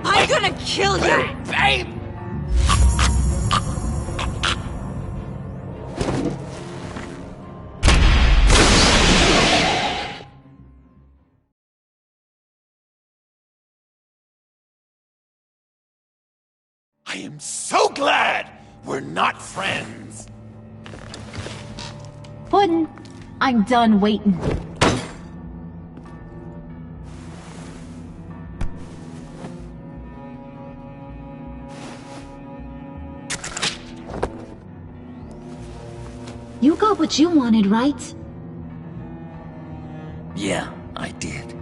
I'm gonna kill you. Babe! I am so glad we're not friends. Puddin', I'm done waiting. You got what you wanted, right? Yeah, I did.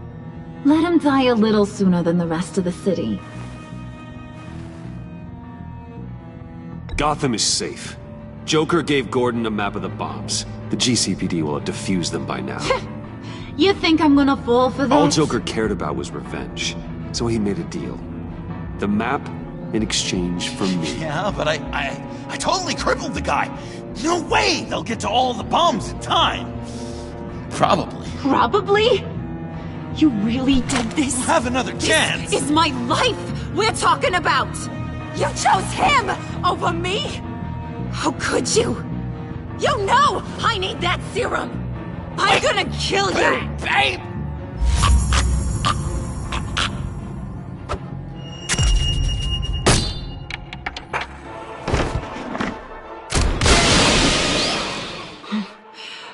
Let him die a little sooner than the rest of the city. Gotham is safe. Joker gave Gordon a map of the bombs. The GCPD will have defused them by now. You think I'm gonna fall for this? All Joker cared about was revenge, so he made a deal. The map in exchange for me. Yeah, but I totally crippled the guy. No way they'll get to all the bombs in time. Probably. Probably? You really did this? Have another chance. This is my life we're talking about. You chose him over me? How could you? You know I need that serum. I'm gonna kill you. Babe!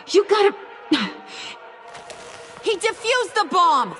You gotta... He defused the bomb!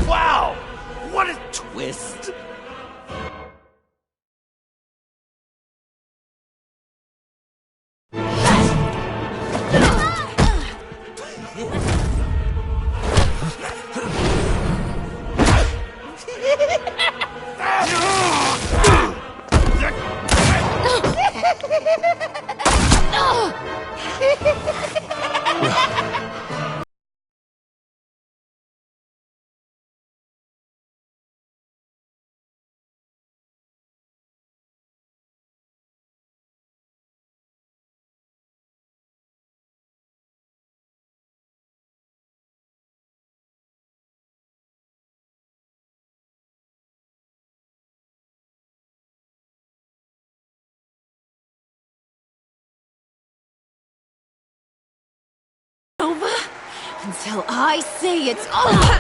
Wow! What a twist! Over until I say it's over.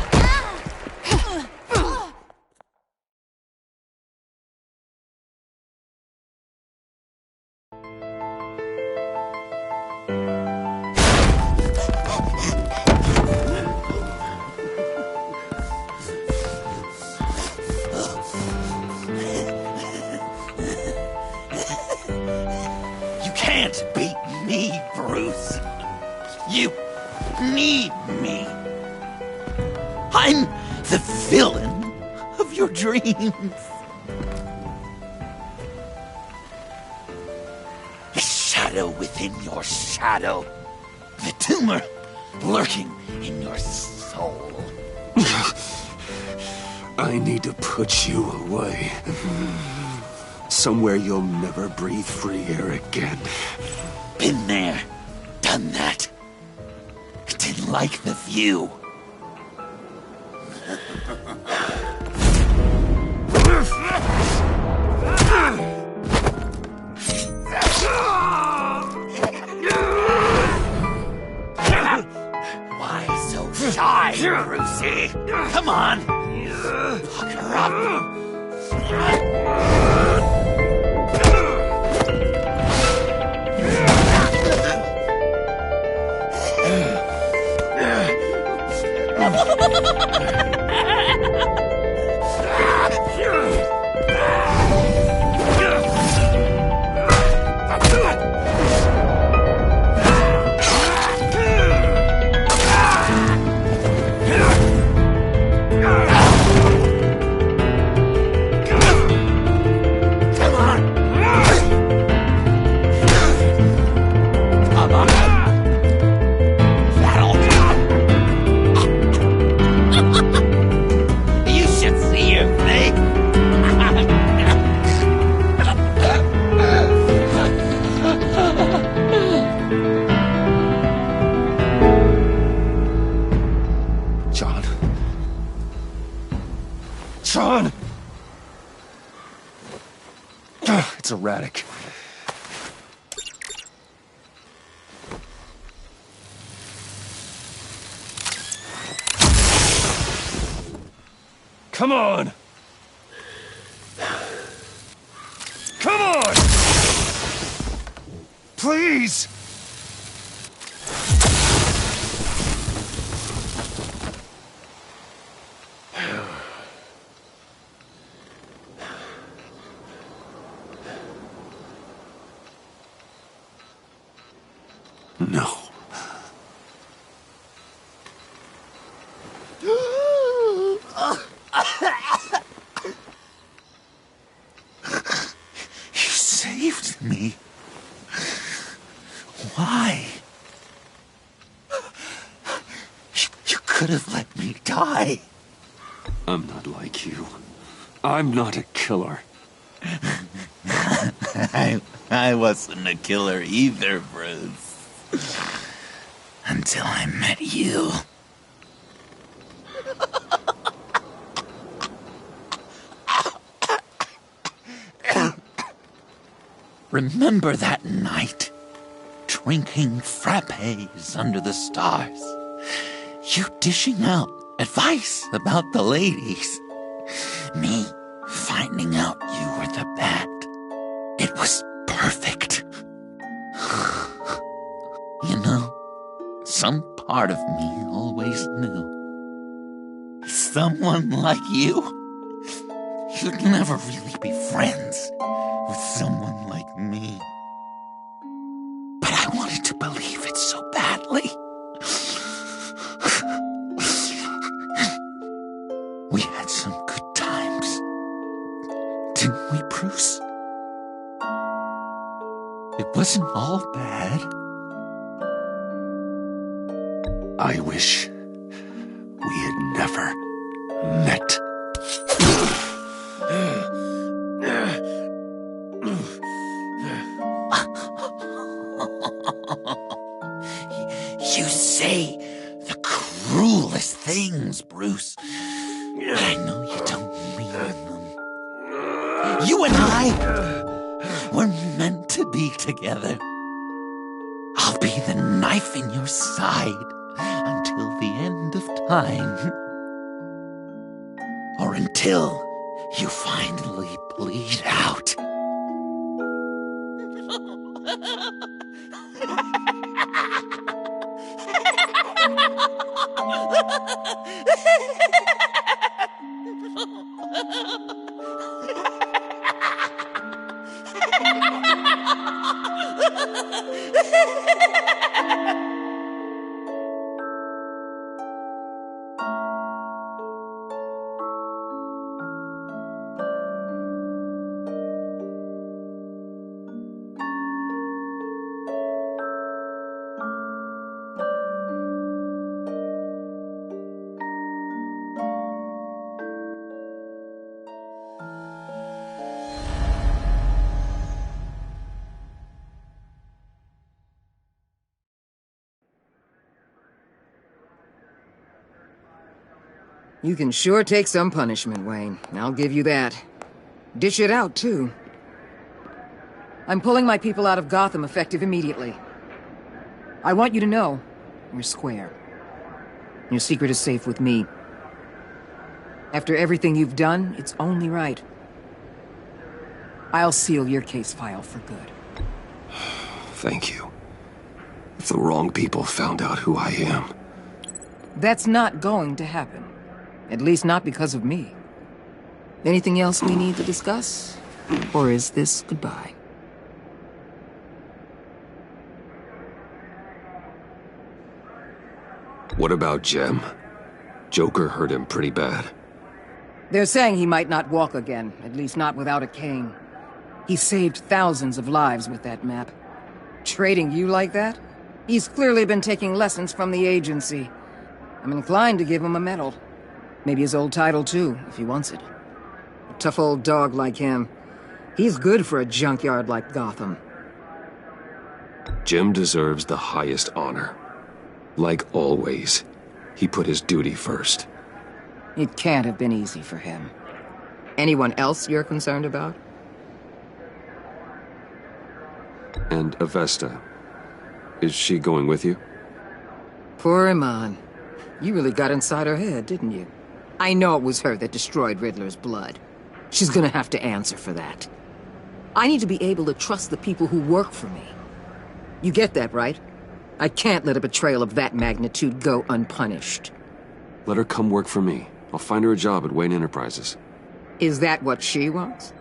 You can't beat me, Bruce. You need me. I'm the villain of your dreams. The shadow within your shadow. The tumor lurking in your soul. I need to put you away. Somewhere you'll never breathe free air again. Been there, done that. Didn't like the view. Why so shy, Brucey? Come on. Fuck her up. John! It's erratic. Come on! Come on! Please! No. You saved me. Why? You could have let me die. I'm not like you. I'm not a killer. I wasn't a killer either, Bruce. Until I met you. Remember that night? Drinking frappes under the stars. You dishing out advice about the ladies. some part of me always knew. Someone like you, you'd never really be friends with someone like me. But I wanted to believe it so badly. We had some good times, didn't we, Bruce? It wasn't all bad. I wish we had never met. You say the cruelest things, Bruce. But I know you don't mean them. You and I were meant to be together. I'll be the knife in your side until the end of time. Or until you finally bleed out. You can sure take some punishment, Wayne. I'll give you that. Dish it out, too. I'm pulling my people out of Gotham effective immediately. I want you to know, we're square. Your secret is safe with me. After everything you've done, it's only right. I'll seal your case file for good. Thank you. If the wrong people found out who I am... That's not going to happen. At least not because of me. Anything else we need to discuss? Or is this goodbye? What about Jem? Joker hurt him pretty bad. They're saying he might not walk again, at least not without a cane. He saved thousands of lives with that map. Trading you like that? He's clearly been taking lessons from the agency. I'm inclined to give him a medal. Maybe his old title too, if he wants it. A tough old dog like him. He's good for a junkyard like Gotham. Jem deserves the highest honor. Like always, he put his duty first. It can't have been easy for him. Anyone else you're concerned about? And Avesta. Is she going with you? Poor Iman. You really got inside her head, didn't you? I know it was her that destroyed Riddler's blood. She's gonna have to answer for that. I need to be able to trust the people who work for me. You get that, right? I can't let a betrayal of that magnitude go unpunished. Let her come work for me. I'll find her a job at Wayne Enterprises. Is that what she wants?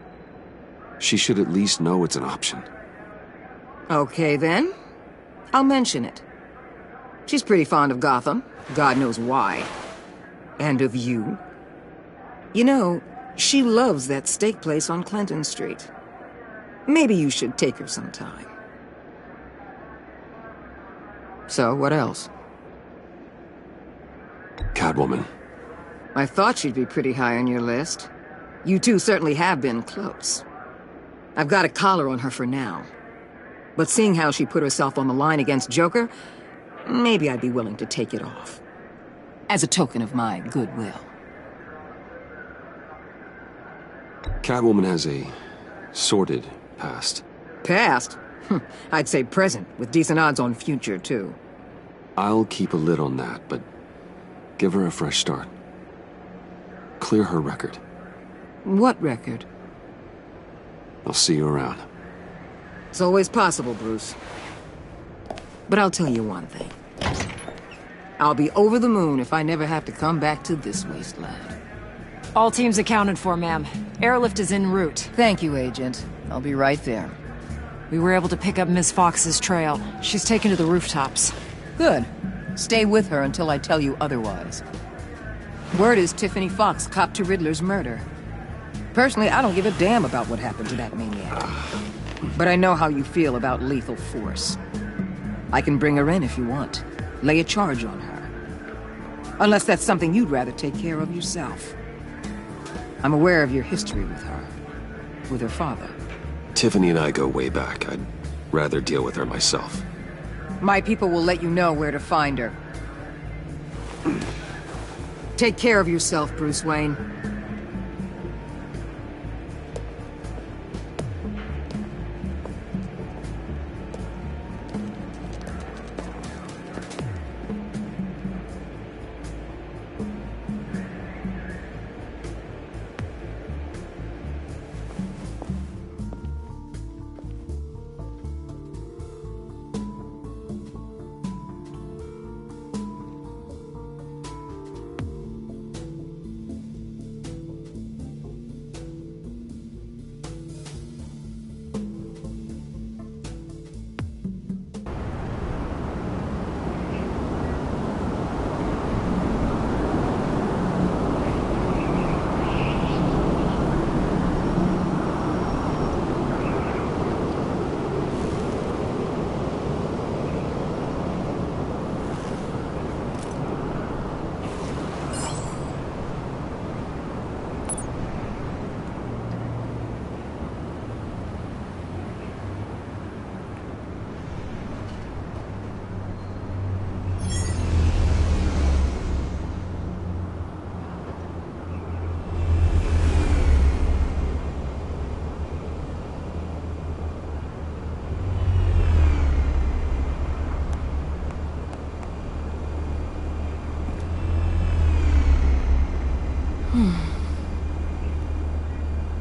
She should at least know it's an option. Okay, then. I'll mention it. She's pretty fond of Gotham. God knows why. And of you. You know, she loves that steak place on Clinton Street. Maybe you should take her sometime. So, what else? Catwoman. I thought she'd be pretty high on your list. You two certainly have been close. I've got a collar on her for now. But seeing how she put herself on the line against Joker, maybe I'd be willing to take it off. As a token of my goodwill. Catwoman has a sordid past. Past? I'd say present, with decent odds on future, too. I'll keep a lid on that, but give her a fresh start. Clear her record. What record? I'll see you around. It's always possible, Bruce. But I'll tell you one thing. I'll be over the moon if I never have to come back to this wasteland. All teams accounted for, ma'am. Airlift is en route. Thank you, Agent. I'll be right there. We were able to pick up Miss Fox's trail. She's taken to the rooftops. Good. Stay with her until I tell you otherwise. Word is Tiffany Fox copped to Riddler's murder. Personally, I don't give a damn about what happened to that maniac. But I know how you feel about lethal force. I can bring her in if you want. Lay a charge on her. Unless that's something you'd rather take care of yourself. I'm aware of your history with her. With her father. Tiffany and I go way back. I'd rather deal with her myself. My people will let you know where to find her. Take care of yourself, Bruce Wayne.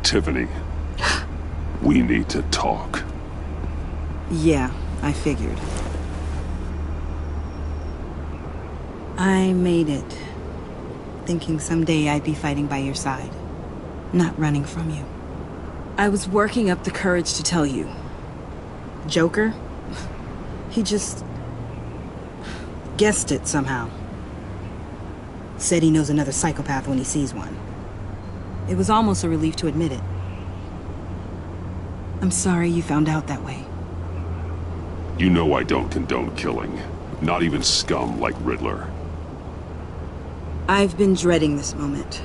Tiffany, we need to talk. Yeah, I figured. I made it, thinking someday I'd be fighting by your side, not running from you. I was working up the courage to tell you. Joker? He just guessed it somehow. Said he knows another psychopath when he sees one. It was almost a relief to admit it. I'm sorry you found out that way. You know I don't condone killing. Not even scum like Riddler. I've been dreading this moment.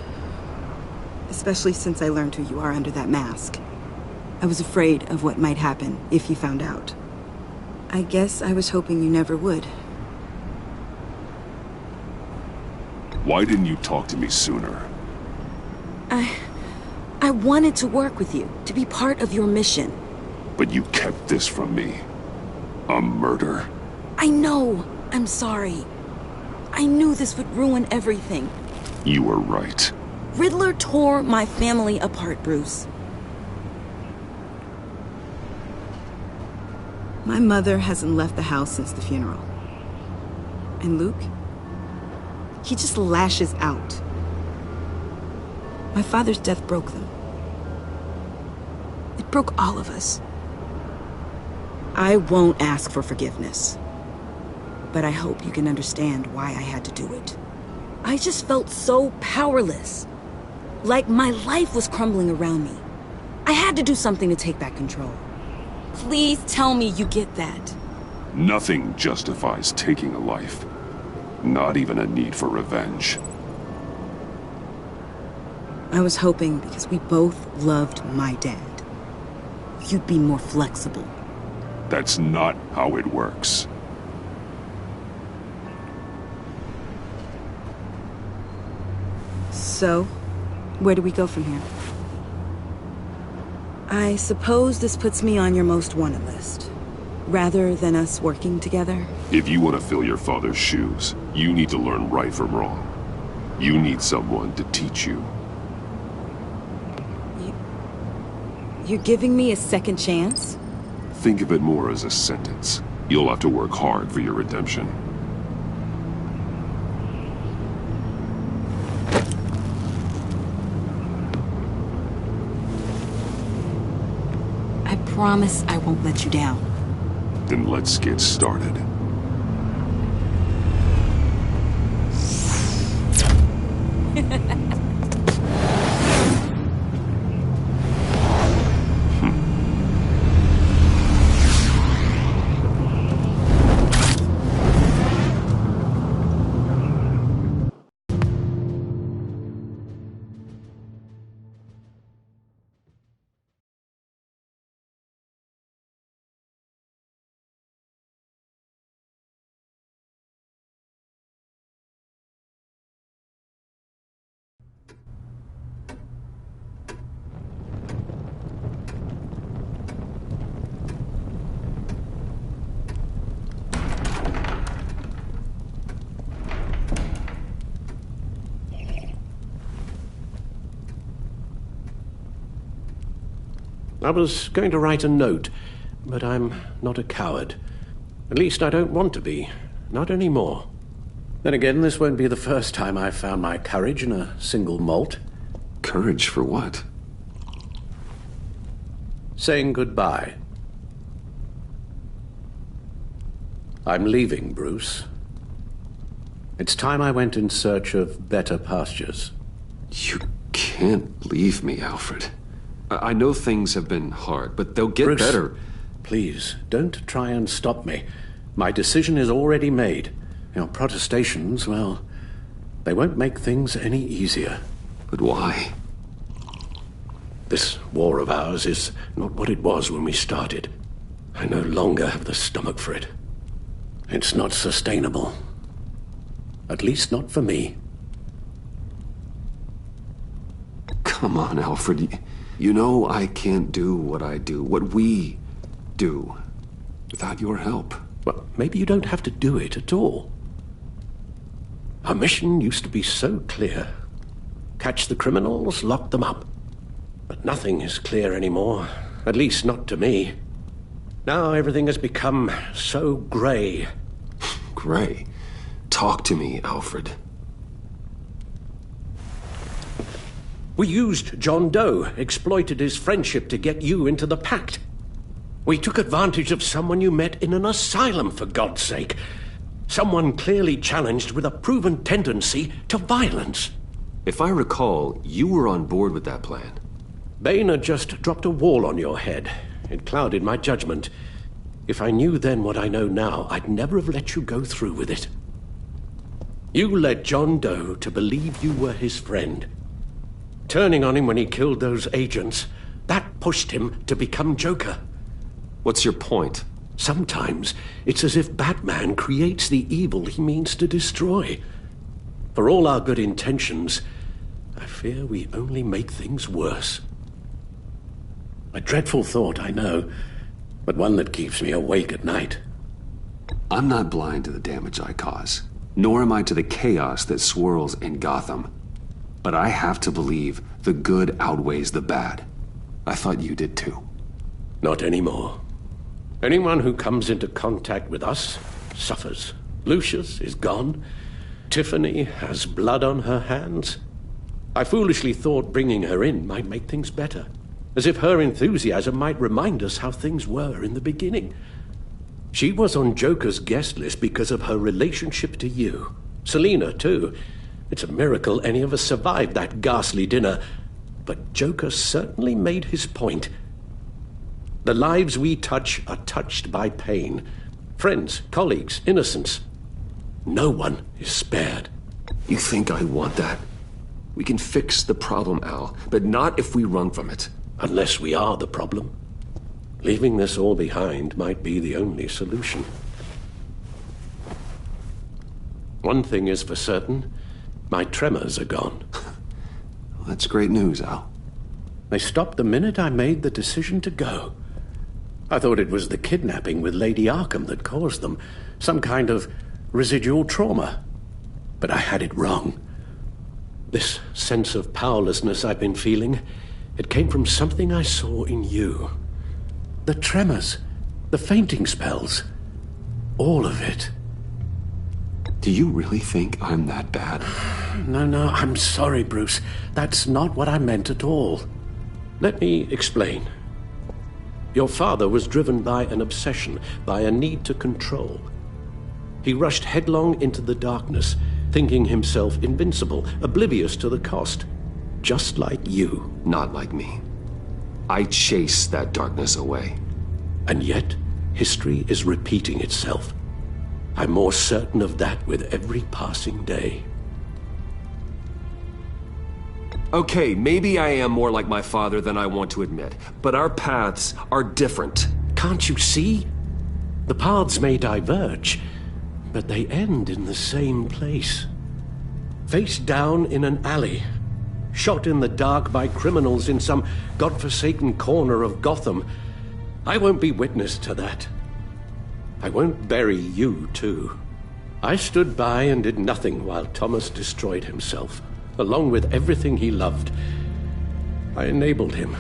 Especially since I learned who you are under that mask. I was afraid of what might happen if you found out. I guess I was hoping you never would. Why didn't you talk to me sooner? I wanted to work with you, to be part of your mission. But you kept this from me. A murder? I know. I'm sorry. I knew this would ruin everything. You were right. Riddler tore my family apart, Bruce. My mother hasn't left the house since the funeral. And Luke? He just lashes out. My father's death broke them. It broke all of us. I won't ask for forgiveness. But I hope you can understand why I had to do it. I just felt so powerless. Like my life was crumbling around me. I had to do something to take back control. Please tell me you get that. Nothing justifies taking a life. Not even a need for revenge. I was hoping because we both loved my dad, you'd be more flexible. That's not how it works. So, where do we go from here? I suppose this puts me on your most wanted list. Rather than us working together? If you want to fill your father's shoes, you need to learn right from wrong. You need someone to teach you. You're giving me a second chance? Think of it more as a sentence. You'll have to work hard for your redemption. promise I won't let you down. Then let's get started. I was going to write a note, but I'm not a coward. At least I don't want to be. Not anymore. Then again, this won't be the first time I've found my courage in a single malt. Courage for what? Saying goodbye. I'm leaving, Bruce. It's time I went in search of better pastures. You can't leave me, Alfred. I know things have been hard, but they'll get Bruce, better. Please, don't try and stop me. My decision is already made. Your protestations, well, they won't make things any easier. But why? This war of ours is not what it was when we started. I no longer have the stomach for it. It's not sustainable. At least not for me. Come on, Alfred. You know I can't do what I do, what we do, without your help. Well, maybe you don't have to do it at all. Our mission used to be so clear. Catch the criminals, lock them up. But nothing is clear anymore, at least not to me. Now everything has become so grey. Grey? Talk to me, Alfred. We used John Doe, exploited his friendship to get you into the pact. We took advantage of someone you met in an asylum, for God's sake. Someone clearly challenged with a proven tendency to violence. If I recall, you were on board with that plan. Bane had just dropped a wall on your head. It clouded my judgment. If I knew then what I know now, I'd never have let you go through with it. You led John Doe to believe you were his friend. Turning on him when he killed those agents, that pushed him to become Joker. What's your point? Sometimes it's as if Batman creates the evil he means to destroy. For all our good intentions, I fear we only make things worse. A dreadful thought, I know, but one that keeps me awake at night. I'm not blind to the damage I cause, nor am I to the chaos that swirls in Gotham. But I have to believe the good outweighs the bad. I thought you did too. Not anymore. Anyone who comes into contact with us suffers. Lucius is gone. Tiffany has blood on her hands. I foolishly thought bringing her in might make things better, as if her enthusiasm might remind us how things were in the beginning. She was on Joker's guest list because of her relationship to you. Selina, too. It's a miracle any of us survived that ghastly dinner. But Joker certainly made his point. The lives we touch are touched by pain. Friends, colleagues, innocents. No one is spared. You think I want that? We can fix the problem, Al, but not if we run from it. Unless we are the problem. Leaving this all behind might be the only solution. One thing is for certain. My tremors are gone. Well, that's great news, Al. They stopped the minute I made the decision to go. I thought it was the kidnapping with Lady Arkham that caused them. Some kind of residual trauma. But I had it wrong. This sense of powerlessness I've been feeling, it came from something I saw in you. The tremors, the fainting spells, all of it. Do you really think I'm that bad? No, I'm sorry, Bruce. That's not what I meant at all. Let me explain. Your father was driven by an obsession, by a need to control. He rushed headlong into the darkness, thinking himself invincible, oblivious to the cost. Just like you. Not like me. I chased that darkness away. And yet, history is repeating itself. I'm more certain of that with every passing day. Okay, maybe I am more like my father than I want to admit, but our paths are different. Can't you see? The paths may diverge, but they end in the same place. Face down in an alley, shot in the dark by criminals in some godforsaken corner of Gotham. I won't be witness to that. I won't bury you, too. I stood by and did nothing while Thomas destroyed himself, along with everything he loved. I enabled him,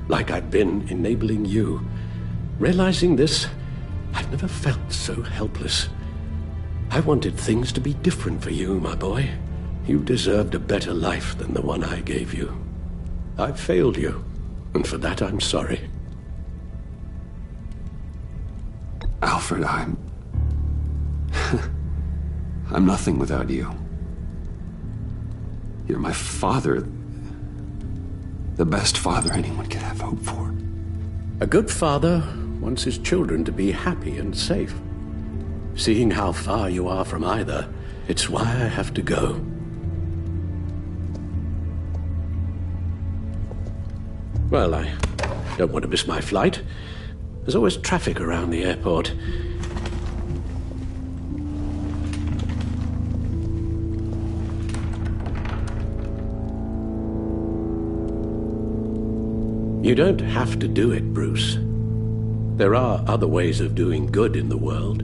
like I've been enabling you. Realizing this, I've never felt so helpless. I wanted things to be different for you, my boy. You deserved a better life than the one I gave you. I failed you, and for that I'm sorry. Alfred, I'm nothing without you. You're my father. The best father anyone could have hope for. A good father wants his children to be happy and safe. Seeing how far you are from either, it's why I have to go. Well, I don't want to miss my flight. There's always traffic around the airport. You don't have to do it, Bruce. There are other ways of doing good in the world.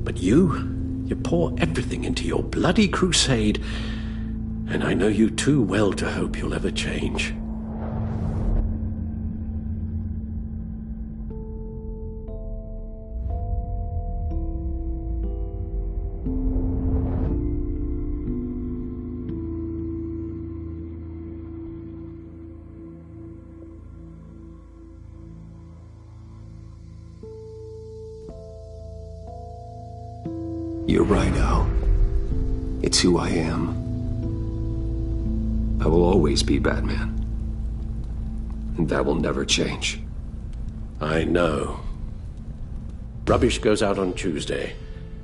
But you pour everything into your bloody crusade, and I know you too well to hope you'll ever change. You're right, Al. It's who I am. I will always be Batman. And that will never change. I know. Rubbish goes out on Tuesday,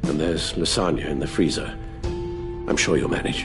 and there's lasagna in the freezer. I'm sure you'll manage.